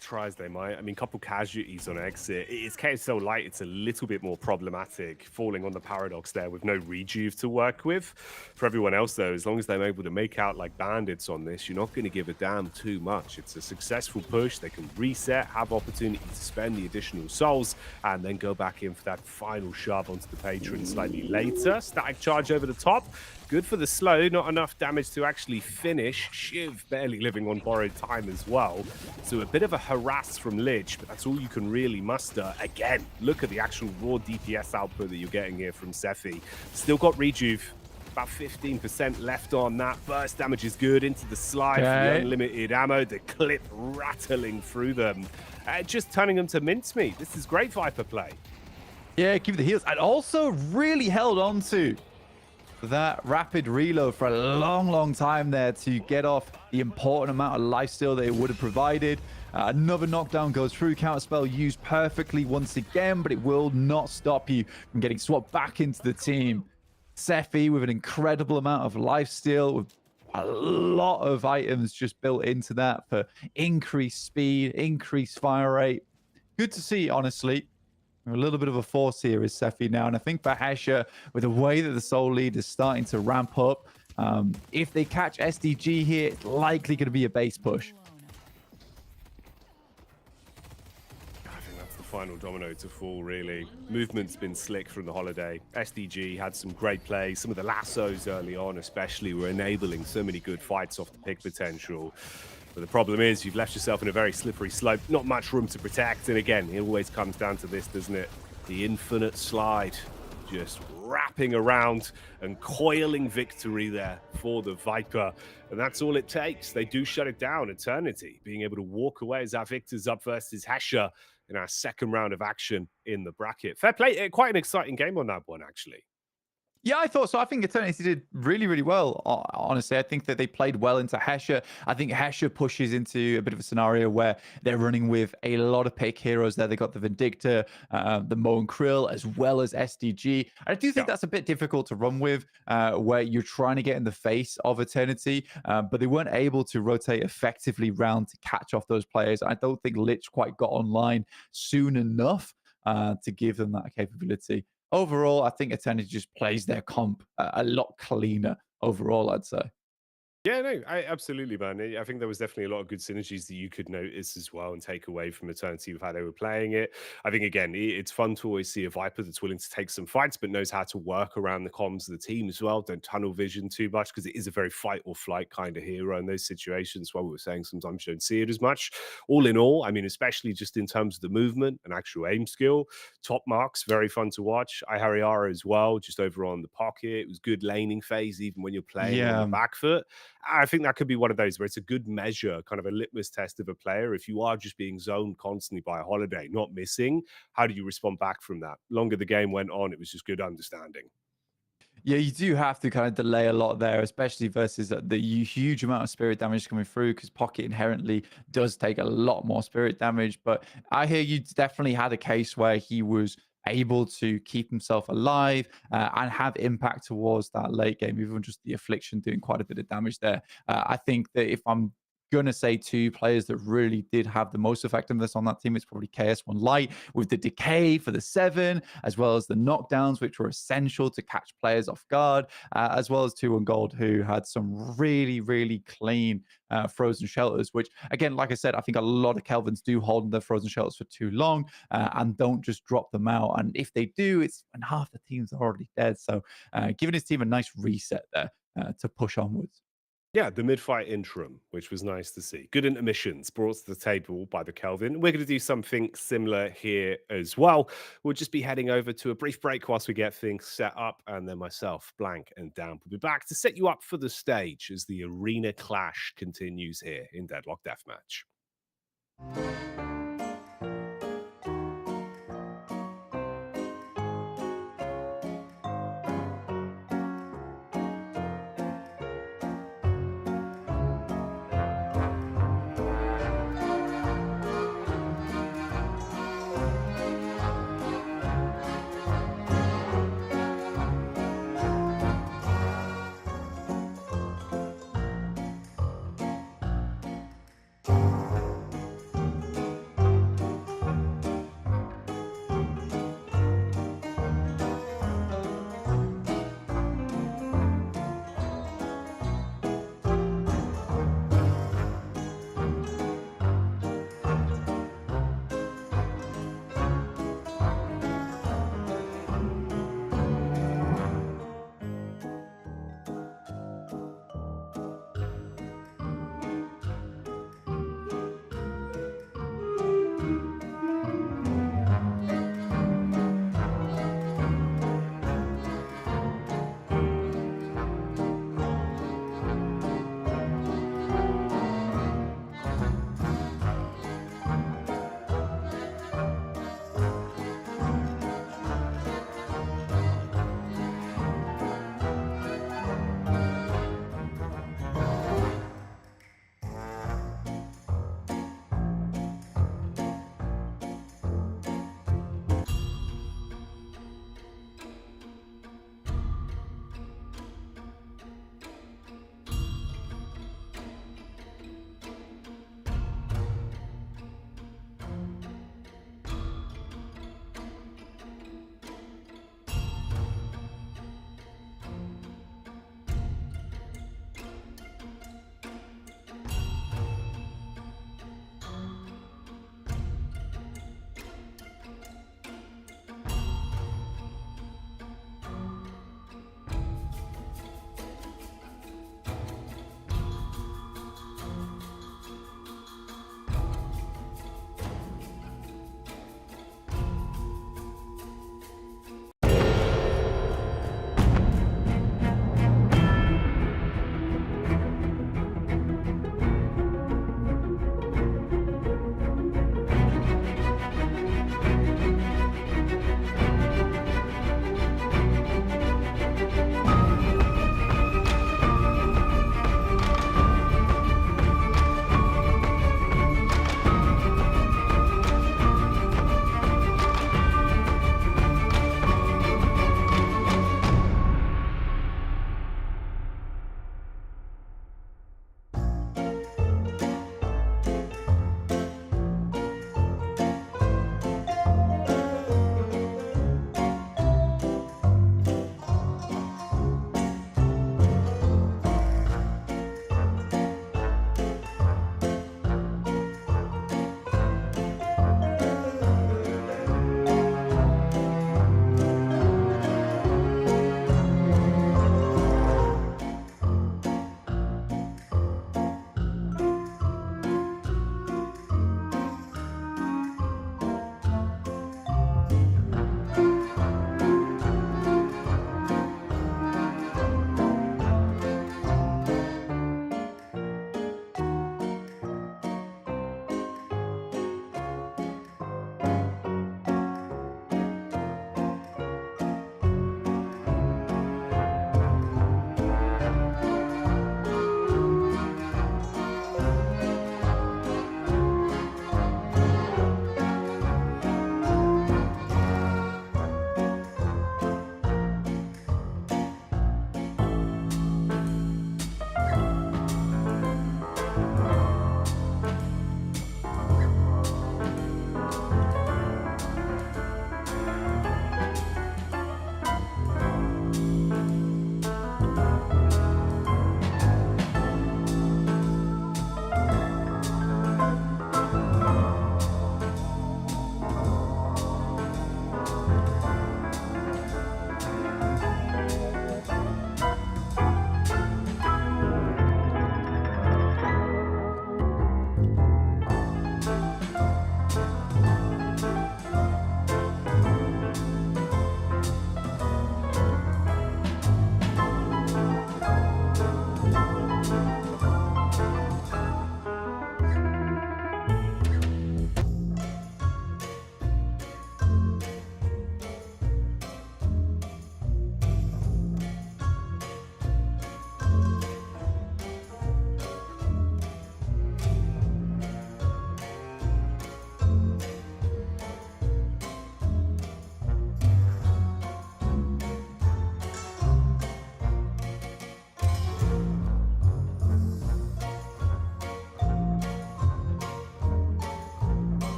Try as they might. I mean, couple casualties on exit. It's so light, it's a little bit more problematic, falling on the paradox there with no rejuve to work with. For everyone else, though, as long as they're able to make out like bandits on this, you're not going to give a damn too much. It's a successful push. They can reset, have opportunity to spend the additional souls, and then go back in for that final shove onto the patron slightly later. Static charge over the top. Good for the slow, not enough damage to actually finish. Shiv barely living on borrowed time as well. So a bit of a harass from Lich, but that's all you can really muster. Again, look at the actual raw DPS output that you're getting here from Sephi. Still got rejuve, about 15% left on that. Burst damage is good into the slide for the unlimited ammo. The clip rattling through them. Just turning them to mincemeat. This is great Viper play. Yeah, keep the heals. And also really held on to that rapid reload for a long time there to get off the important amount of lifesteal that it would have provided. Another knockdown goes through. Counterspell used perfectly once again, but it will not stop you from getting swapped back into the team. Sephi with an incredible amount of lifesteal, with a lot of items just built into that for increased speed, increased fire rate. Good to see, honestly. A little bit of a force here is Sephi now. And I think for Hesher, with the way that the Soul Lead is starting to ramp up, if they catch SDG here, it's likely going to be a base push. I think that's the final domino to fall, really. Movement's been slick from the holiday. SDG had some great plays. Some of the lassos early on especially were enabling so many good fights off the pick potential. But the problem is you've left yourself in a very slippery slope, not much room to protect. And again, it always comes down to this, doesn't it? The infinite slide, just wrapping around and coiling victory there for the Viper. And that's all it takes. They do shut it down. Eternity being able to walk away as our victors up versus Hesher in our second round of action in the bracket. Fair play. Quite an exciting game on that one, actually. Yeah, I thought so. I think Eternity did really well, honestly. I think that they played well into Hesher. I think Hesher pushes into a bit of a scenario where they're running with a lot of pick heroes there. They got the Vindicta, the Mo and Krill, as well as SDG. I do think that's a bit difficult to run with, where you're trying to get in the face of Eternity, but they weren't able to rotate effectively round to catch off those players. I don't think Lich quite got online soon enough to give them that capability. Overall, I think Eternity just plays their comp a lot cleaner overall, I'd say. Yeah, no, absolutely, man. I think there was definitely a lot of good synergies that you could notice as well and take away from Eternity with how they were playing it. I think, again, it's fun to always see a Viper that's willing to take some fights, but knows how to work around the comms of the team as well. Don't tunnel vision too much, because it is a very fight or flight kind of hero in those situations. While we were saying sometimes you don't see it as much. All in all, I mean, especially just in terms of the movement and actual aim skill, top marks, very fun to watch. Ihariara as well, just over on the pocket. It was good laning phase, even when you're playing on the back foot. I think that could be one of those where it's a good measure, kind of a litmus test of a player. If you are just being zoned constantly by a holiday, not missing, how do you respond back from that? Longer the game went on, it was just good understanding. Yeah, you do have to kind of delay a lot there, especially versus the huge amount of spirit damage coming through, because Pocket inherently does take a lot more spirit damage. But I hear you definitely had a case where he was able to keep himself alive and have impact towards that late game, even just the affliction doing quite a bit of damage there. I think that if I'm gonna say two players that really did have the most effectiveness on that team, it's probably KS1 Light with the decay for the 7, as well as the knockdowns, which were essential to catch players off guard, as well as 2 on Gold, who had some really, really clean frozen shelters, which, again, like I said, I think a lot of Kelvins do hold their frozen shelters for too long and don't just drop them out. And if they do, it's when half the team's already dead. So giving his team a nice reset there to push onwards. Yeah, the mid-fight interim, which was nice to see. Good intermissions brought to the table by the Kelvin. We're going to do something similar here as well. We'll just be heading over to a brief break whilst we get things set up, and then myself, Blank, and Dan will be back to set you up for the stage as the arena clash continues here in Deadlock Deathmatch.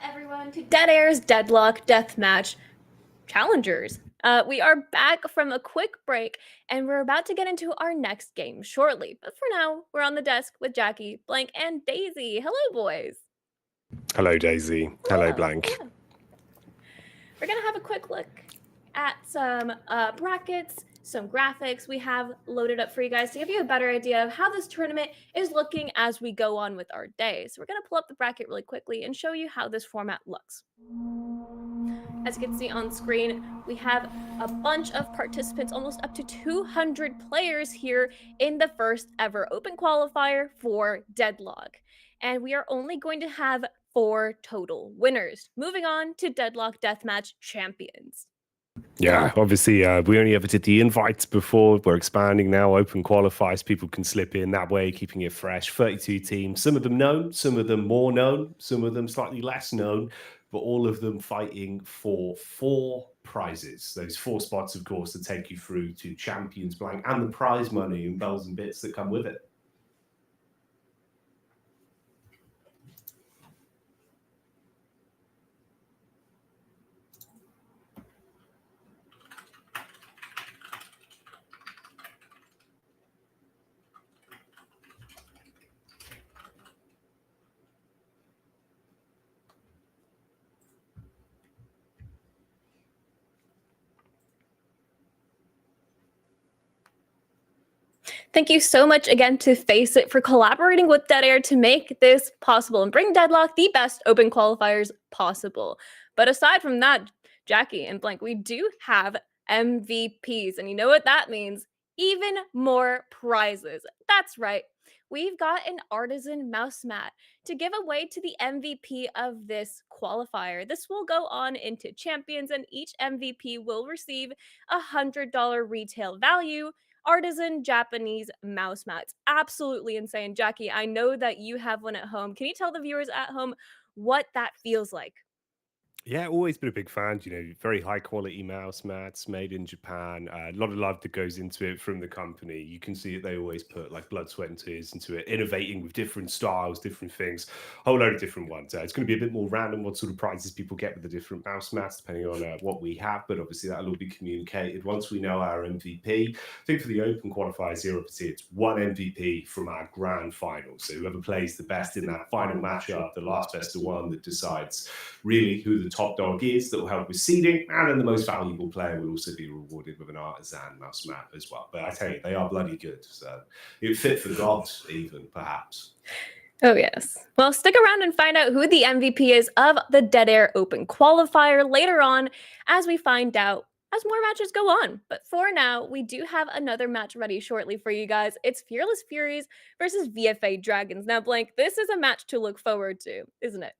back, everyone, to Dead Air's Deadlock Deathmatch Challengers. We are back from a quick break, and we're about to get into our next game shortly. But for now, we're on the desk with Jacky, Blank, and Daisy. Hello, boys. Hello, Daisy. Hello, Blank. Hello. We're going to have a quick look at some brackets, some graphics we have loaded up for you guys to give you a better idea of how this tournament is looking as we go on with our day. So we're going to pull up the bracket really quickly and show you how this format looks. As you can see on screen, we have a bunch of participants, almost up to 200 players here in the first ever open qualifier for Deadlock. And we are only going to have 4 total winners. Moving on to Deadlock Deathmatch champions. Yeah, obviously, we only ever did the invites before. We're expanding now, open qualifiers. People can slip in that way, keeping it fresh. 32 teams, some of them known, some of them more known, some of them slightly less known, but all of them fighting for 4 prizes. Those 4 spots, of course, that take you through to Champions Blank and the prize money and bells and bits that come with it. Thank you so much again to Face It for collaborating with Dead Air to make this possible and bring Deadlock the best open qualifiers possible. But aside from that, Jacky and Blank, we do have MVPs. And you know what that means? Even more prizes. That's right. We've got an artisan mouse mat to give away to the MVP of this qualifier. This will go on into champions, and each MVP will receive a $100 retail value artisan Japanese mouse mats. Absolutely insane. Jacky, I know that you have one at home. Can you tell the viewers at home what that feels like? Yeah, always been a big fan. Very high quality mouse mats made in Japan. A lot of love that goes into it from the company. You can see that they always put like blood, sweat, and tears into it, innovating with different styles, different things, a whole load of different ones. It's going to be a bit more random what sort of prizes people get with the different mouse mats, depending on what we have. But obviously, that'll all be communicated once we know our MVP. I think for the open qualifiers here, obviously, it's 1 MVP from our grand final. So whoever plays the best in that final matchup, the last best of 1 that decides really who the top dog is, that will help with seeding, and then the most valuable player will also be rewarded with an artisan mouse mat as well. But I tell you, they are bloody good, so it fit for the gods even, perhaps. Oh yes. Well, stick around and find out who the MVP is of the Dead Air Open qualifier later on as we find out as more matches go on. But for now, we do have another match ready shortly for you guys. It's Fearless Furies versus VFA Dragons. Now, Blank, this is a match to look forward to, isn't it?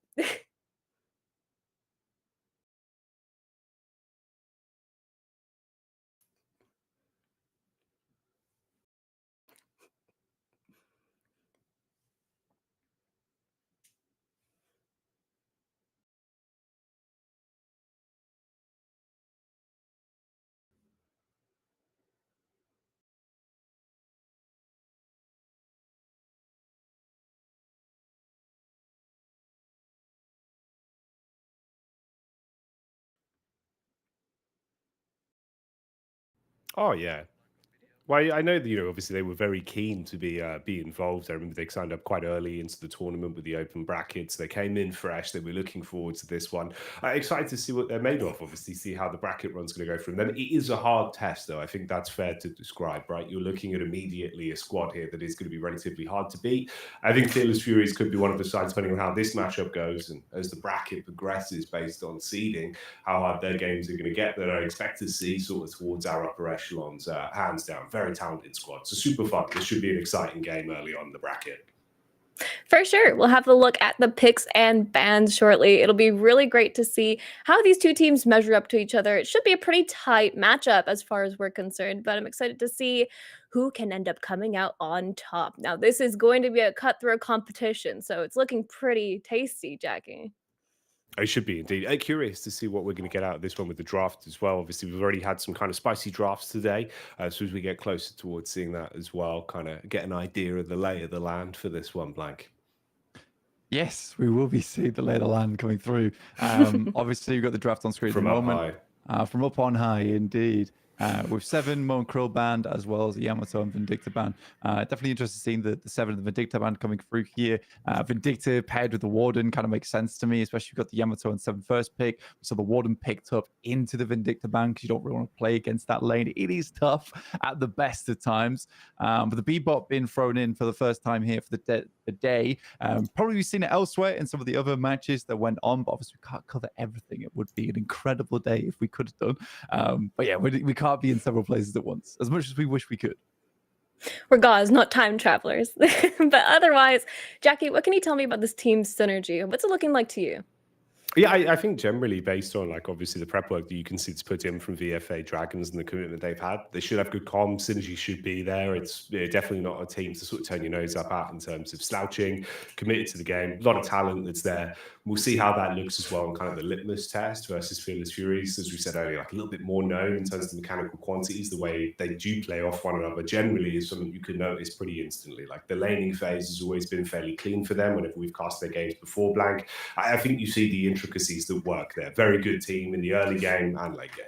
Oh, yeah. Well, I know that, obviously they were very keen to be involved. I remember they signed up quite early into the tournament with the open brackets. They came in fresh. They were looking forward to this one. Excited to see what they're made of, obviously, see how the bracket run's going to go for them. It is a hard test, though. I think that's fair to describe, right? You're looking at immediately a squad here that is going to be relatively hard to beat. I think Fearless Furies could be one of the sides, depending on how this matchup goes and as the bracket progresses based on seeding, how hard their games are going to get, that I expect to see sort of towards our upper echelons, hands down. Very talented squad. So super fun. This should be an exciting game early on in the bracket. For sure. We'll have a look at the picks and bans shortly. It'll be really great to see how these two teams measure up to each other. It should be a pretty tight matchup as far as we're concerned, but I'm excited to see who can end up coming out on top. Now, this is going to be a cutthroat competition, so it's looking pretty tasty, Jacky. I should be indeed. Curious to see what we're going to get out of this one with the draft as well. Obviously, we've already had some kind of spicy drafts today. So as we get closer towards seeing that as well, kind of get an idea of the lay of the land for this one, Blank. Yes, we will be seeing the lay of the land coming through. Obviously, we've got the draft on screen From at the up moment. From up on high, indeed. With 7 Mo and Krill band, as well as the Yamato and Vindicta band. Definitely interested seeing the 7 of the Vindicta band coming through here. Vindicta paired with the Warden kind of makes sense to me, especially you've got the Yamato and 7 first pick. So the Warden picked up into the Vindicta band because you don't really want to play against that lane. It is tough at the best of times. But the Bebop being thrown in for the first time here for the day. Probably we've seen it elsewhere in some of the other matches that went on, but obviously we can't cover everything. It would be an incredible day if we could have done. But yeah, we can't be in several places at once, as much as we wish we could. We're gods, not time travelers. But otherwise, Jacky, what can you tell me about this team's synergy? What's it looking like to you? Yeah, I think generally based on like obviously the prep work that you can see to put in from VFA Dragons and the commitment they've had, they should have good comms. Synergy should be there. It's definitely not a team to sort of turn your nose up at in terms of slouching, committed to the game. A lot of talent that's there. We'll see how that looks as well in kind of the litmus test versus Fearless Furies. As we said earlier, like a little bit more known in terms of the mechanical quantities. The way they do play off one another generally is something you can notice pretty instantly. Like the laning phase has always been fairly clean for them whenever we've cast their games before blank. I think you see the intricacies that work there. Very good team in the early game and late game.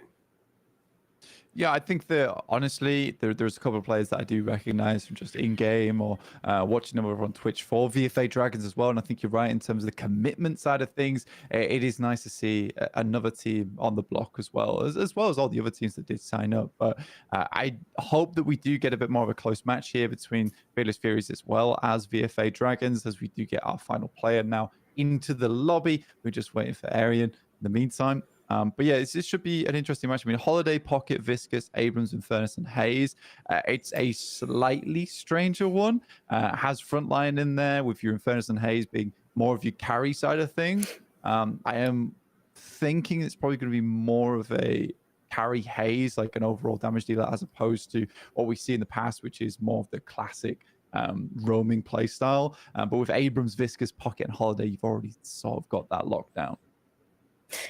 Yeah, I think that honestly, there's a couple of players that I do recognize from just in-game or watching them over on Twitch for VFA Dragons as well. And I think you're right in terms of the commitment side of things. It is nice to see another team on the block as well as all the other teams that did sign up. But I hope that we do get a bit more of a close match here between Fearless Furies as well as VFA Dragons, as we do get our final player now into the lobby. We're just waiting for Arian in the meantime. But yeah, this should be an interesting match. I mean, Holiday, Pocket, Viscous, Abrams, Infernus, and Hayes. It's a slightly stranger one. Has Frontline in there with your Infernus and Hayes being more of your carry side of things. I am thinking it's probably going to be more of a carry Hayes, like an overall damage dealer, as opposed to what we see in the past, which is more of the classic roaming play style. But with Abrams, Viscous, Pocket, and Holiday, you've already sort of got that lockdown.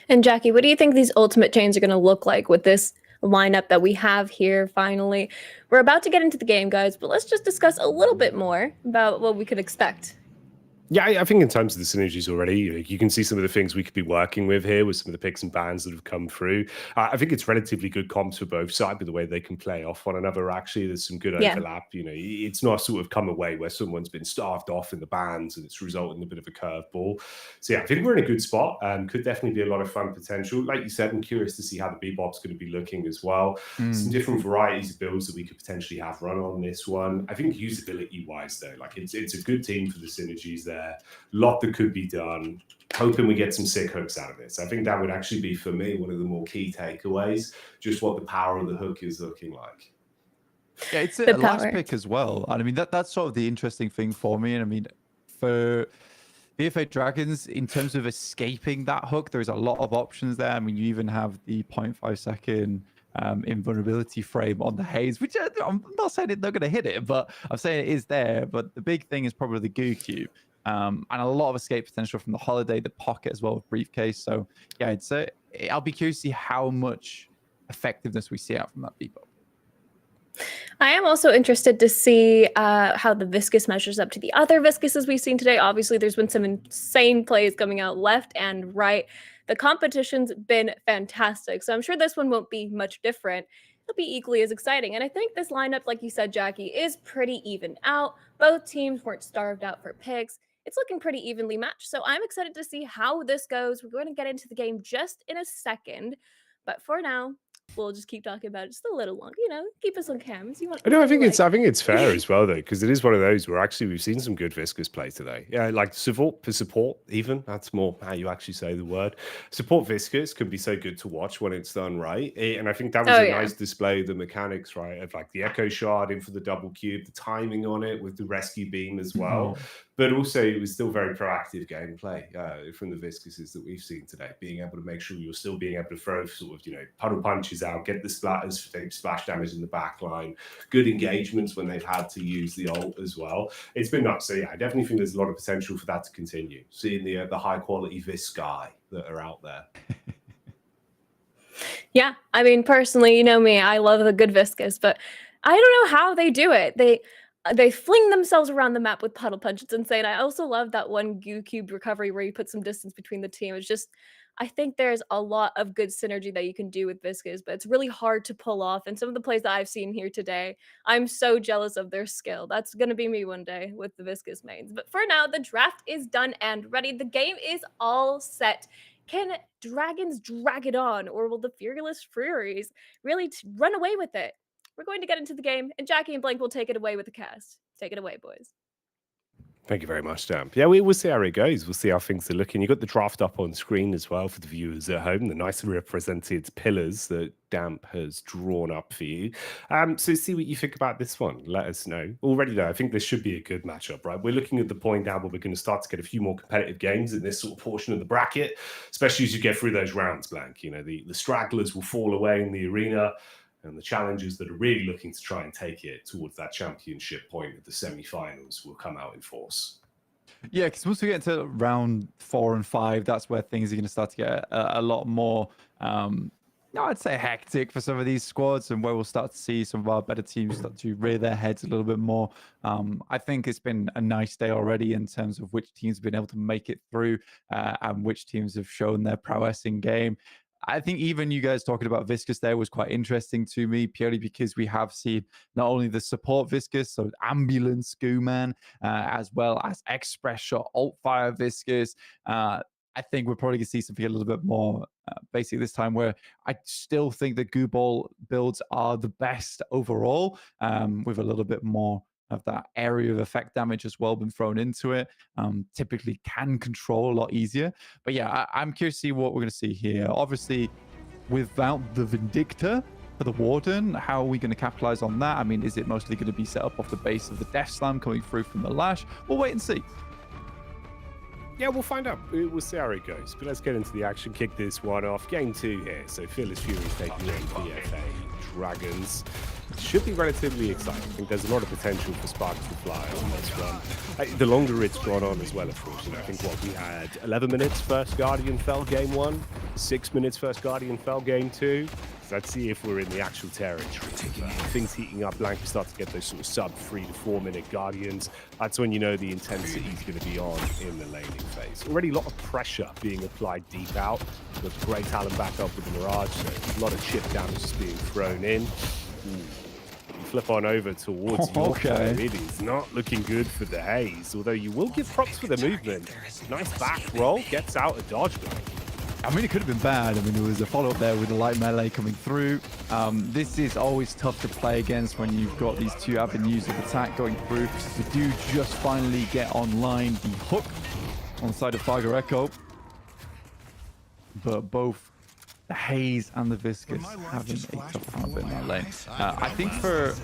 And Jacky, what do you think these ultimate chains are going to look like with this lineup that we have here finally? We're about to get into the game, guys, but let's just discuss a little bit more about what we could expect. Yeah, I think in terms of the synergies already, you can see some of the things we could be working with here with some of the picks and bans that have come through. I think it's relatively good comps for both sides, but the way they can play off one another, actually, there's some good overlap. You know, it's not sort of come away where someone's been starved off in the bans and it's resulted in a bit of a curveball. So yeah, I think we're in a good spot. Could definitely be a lot of fun potential. Like you said, I'm curious to see how the Bebop's going to be looking as well. Some different varieties of builds that we could potentially have run on this one. I think usability-wise, though, like it's a good team for the synergies there. A lot that could be done. Hoping we get some sick hooks out of it. So I think that would actually be, for me, one of the more key takeaways, just what the power of the hook is looking like. Yeah, it's a last pick as well. And I mean, that's sort of the interesting thing for me. And I mean, for VFA Dragons, in terms of escaping that hook, there's a lot of options there. I mean, you even have the 0.5 second invulnerability frame on the Haze, which I'm not saying they're going to hit it, but I'm saying it is there. But the big thing is probably the Goo Cube. And a lot of escape potential from the Holiday, the Pocket as well with Briefcase. So yeah, I'll be curious to see how much effectiveness we see out from that Bebop. I am also interested to see how the Viscous measures up to the other Viscuses we've seen today. Obviously, there's been some insane plays coming out left and right. The competition's been fantastic, so I'm sure this one won't be much different. It'll be equally as exciting. And I think this lineup, like you said, Jacky, is pretty even out. Both teams weren't starved out for picks. It's looking pretty evenly matched, so I'm excited to see how this goes. We're going to get into the game just in a second, but for now, we'll just keep talking about it just a little longer. You know, keep us on cams. I think it's fair as well though, because it is one of those where actually we've seen some good Viscous play today. Yeah, like support, even that's more how you actually say the word. Support Viscous can be so good to watch when it's done right, and I think that was a nice display of the mechanics, right, of like the Echo Shard in for the double cube, the timing on it with the rescue beam as well. But also, it was still very proactive gameplay from the Viscuses that we've seen today, being able to make sure you're still being able to throw sort of, puddle punches out, get the splatters, splash damage in the back line, good engagements when they've had to use the ult as well. It's been nuts. So yeah, I definitely think there's a lot of potential for that to continue, seeing the high quality Visci that are out there. Yeah, I mean, personally, you know me, I love a good Viscous, but I don't know how they do it. They fling themselves around the map with puddle punch. It's insane. I also love that one goo cube recovery where you put some distance between the team. It's just, I think there's a lot of good synergy that you can do with Viscous, but it's really hard to pull off. And some of the plays that I've seen here today, I'm so jealous of their skill. That's going to be me one day with the Viscous mains. But for now, the draft is done and ready. The game is all set. Can dragons drag it on, or will the Fearless Furies really run away with it? We're going to get into the game, and Jacky and Blank will take it away with the cast. Take it away, boys. Thank you very much, Damp. Yeah, we'll see how it goes. We'll see how things are looking. You've got the draft up on screen as well for the viewers at home, the nicely represented pillars that Damp has drawn up for you. So see what you think about this one. Let us know. Already though, I think this should be a good matchup, right? We're looking at the point now where we're going to start to get a few more competitive games in this sort of portion of the bracket, especially as you get through those rounds, Blank. You know, the stragglers will fall away in the arena, and the challengers that are really looking to try and take it towards that championship point of the semi-finals will come out in force. Yeah, because once we get into round 4 and 5, that's where things are going to start to get a lot more, I'd say, hectic for some of these squads, and where we'll start to see some of our better teams start to rear their heads a little bit more. I think it's been a nice day already in terms of which teams have been able to make it through and which teams have shown their prowess in game. I think even you guys talking about Viscous there was quite interesting to me, purely because we have seen not only the support Viscous, so ambulance Gooman, as well as express shot alt fire Viscous. I think we're probably going to see something a little bit more basic this time, where I still think the Goo Ball builds are the best overall, with a little bit more of that area of effect damage as well been thrown into it. Typically can control a lot easier. But yeah, I'm curious to see what we're going to see here. Obviously, without the Vindicta for the Warden, how are we going to capitalize on that? I mean, is it mostly going to be set up off the base of the Death Slam coming through from the Lash? We'll wait and see. Yeah, we'll find out. We'll see how it goes. But let's get into the action. Kick this one off. Game 2 here. So Fearless Furies taking on VFA Dragons. Should be relatively exciting. I think there's a lot of potential for sparks to fly on this one. The longer it's gone on as well, of course. You know, I think what we had 11 minutes first Guardian fell game 1, 6 minutes first Guardian fell game 2. So let's see if we're in the actual territory. Things heating up. Blank, we start to get those sort of sub 3 to 4 minute Guardians. That's when you know the intensity is going to be on in the laning phase. Already a lot of pressure being applied deep out. With great talent back up with the Mirage, so a lot of chip damage is being thrown in. Flip on over towards Yorker. It is not looking good for the Haze, although you will give props for the movement. Nice back roll, gets out a dodge. I mean, it could have been bad. I mean, there was a follow-up there with the light melee coming through. This is always tough to play against when you've got these two avenues of attack going through. We do just finally get online the hook on the side of Fargo Echo. But both the Haze and the Viscous having a tough time in that lane. I think for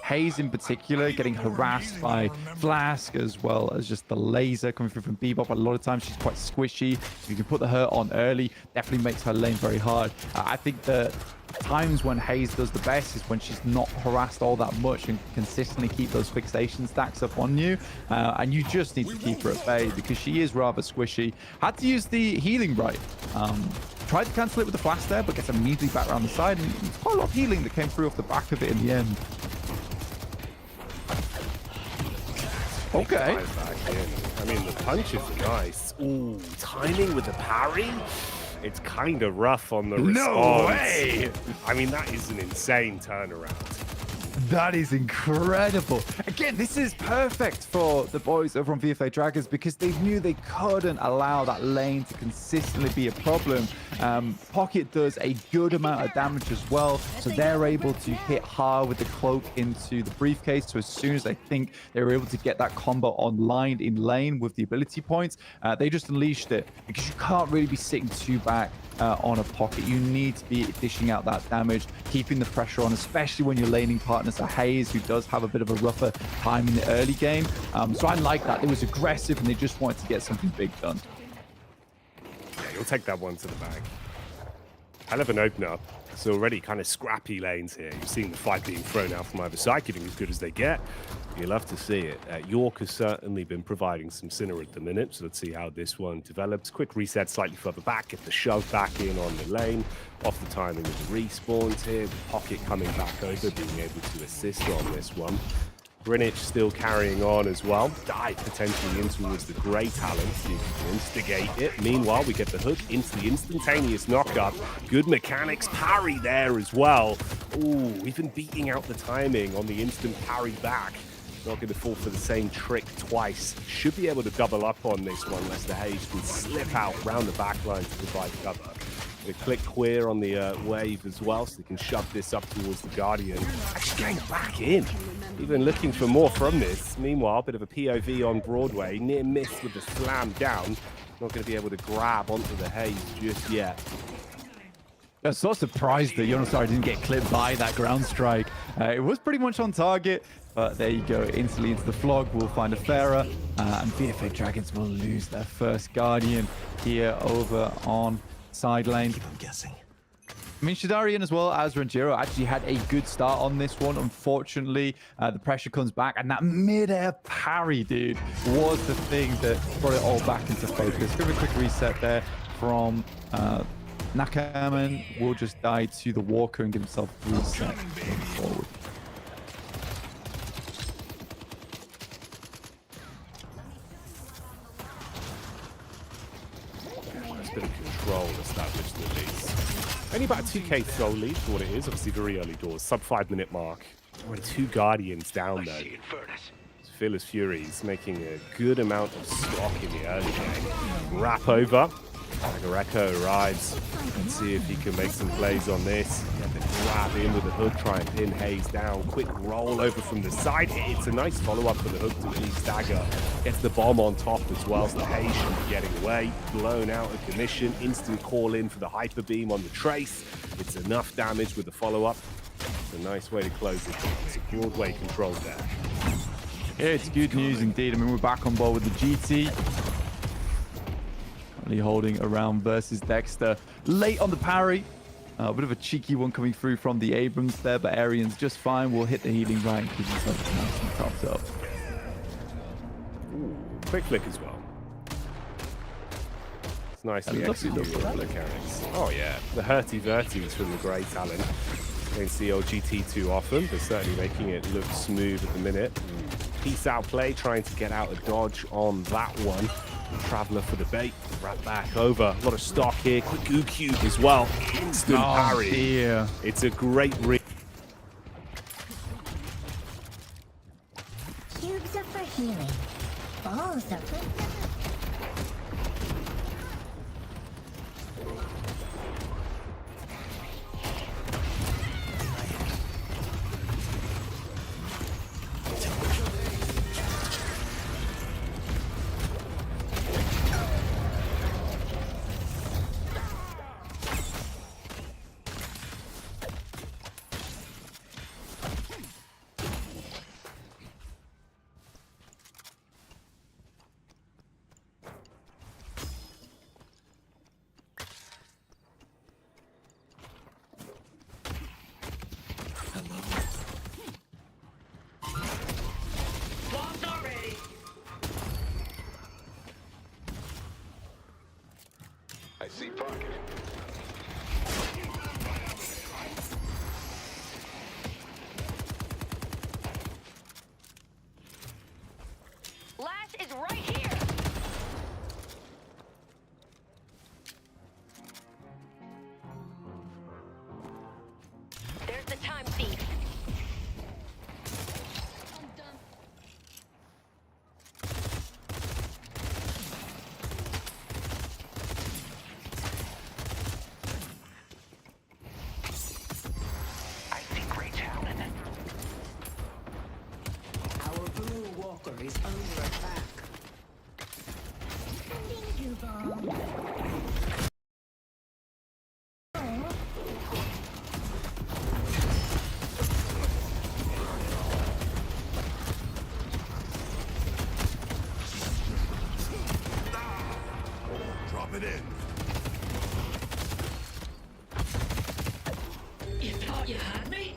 Haze in particular, getting harassed by Flask as well as just the laser coming through from Bebop. A lot of times she's quite squishy. If you can put the hurt on early, definitely makes her lane very hard. I think the times when Haze does the best is when she's not harassed all that much and consistently keep those fixation stacks up on you. And you just need to keep her at bay because she is rather squishy. Had to use the healing right. Tried to cancel it with the flash there, but gets immediately back around the side. And it's quite a lot of healing that came through off the back of it in the end. Okay. I mean, the punches are nice. Ooh, timing with the parry. It's kind of rough on the response. No way! I mean, that is an insane turnaround. That is incredible. Again, this is perfect for the boys over on VFA Dragons because they knew they couldn't allow that lane to consistently be a problem. Pocket does a good amount of damage as well, so they're able to hit hard with the cloak into the briefcase. So as soon as I think they were able to get that combo online in lane with the ability points, they just unleashed it because you can't really be sitting too back on a Pocket. You need to be dishing out that damage, keeping the pressure on, especially when your laning partners are Haze, who does have a bit of a rougher time in the early game. So I like that. It was aggressive and they just wanted to get something big done. Yeah, you'll take that one to the bag. Hell of an opener. So already kind of scrappy lanes here. You've seen the fight being thrown out from either side, getting as good as they get. You love to see it. York has certainly been providing some Sinner at the minute, so let's see how this one develops. Quick reset slightly further back, get the shove back in on the lane. Off the timing of the respawns here, Pocket coming back over, being able to assist on this one. Greenwich still carrying on as well. Dive potentially in towards the Grey talent. See if he can instigate it. Meanwhile, we get the hook into the instantaneous knockup. Good mechanics parry there as well. Ooh, even beating out the timing on the instant parry back. Not going to fall for the same trick twice. Should be able to double up on this one, unless the Haze can slip out round the back line to provide cover. They click queer on the wave as well, so they can shove this up towards the Guardian. Actually going back in. Even looking for more from this. Meanwhile, a bit of a POV on Broadway. Near miss with the slam down. Not going to be able to grab onto the Haze just yet. I'm so surprised that Yonosari didn't get clipped by that ground strike. It was pretty much on target, but there you go. Instantly into the flog. We'll find a Pharaoh, and VFA Dragons will lose their first Guardian here over on side lane. I'm guessing. I mean, Shadarian as well as Ranjiro actually had a good start on this one. Unfortunately, the pressure comes back, and that mid-air parry, dude, was the thing that brought it all back into focus. Give a quick reset there from Nakaman. Will just die to the Walker and give himself reset going forward. Bit of control established at least. Only about a 2k throw lead for what it is. Obviously very early doors. Sub 5 minute mark. Already 2 Guardians down though. Fearless Furies making a good amount of stock in the early game. Wrap over. Agareko arrives. Let's see if he can make some plays on this. Get the grab in with the hook, try and pin Haze down. Quick roll over from the side. It's a nice follow-up for the hook to at least stagger. Gets the bomb on top as well, so the Haze should be getting away. Blown out of commission. Instant call in for the hyper beam on the trace. It's enough damage with the follow-up. It's a nice way to close it. It's a Broadway control there. Yeah, it's good news indeed. I mean, we're back on board with the GT. Holding around versus Dexter. Late on the parry. A bit of a cheeky one coming through from the Abrams there, but Arian's just fine. We'll hit the healing right and keep himself nice and topped up. Ooh, quick flick as well. It's nicely executed mechanics. Oh yeah, the hurty-verties from the Grey talent. Don't see OGT too often, but certainly making it look smooth at the minute. Peace out play, trying to get out a dodge on that one. Traveler for the bait, wrap back over. A lot of stock here. Quick U-cube as well. Instant parry. Dear. It's a great read. Cubes are for healing. Balls are for... I see pocket. Lash is right here. There's the time thief. Is under attack. Drop it in. You thought you had me?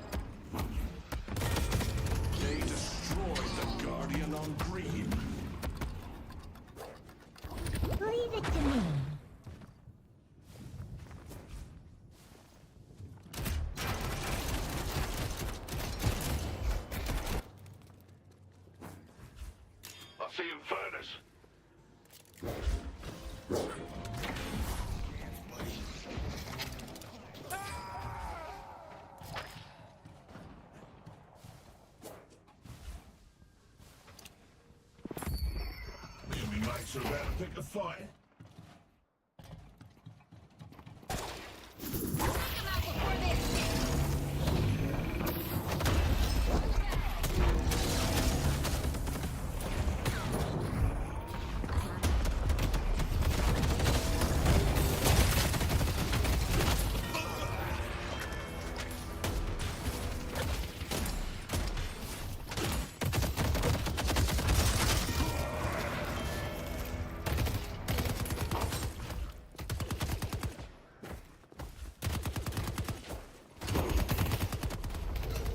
They destroyed the Guardian on green. Leave it to me. Enemy might surround, pick a fight.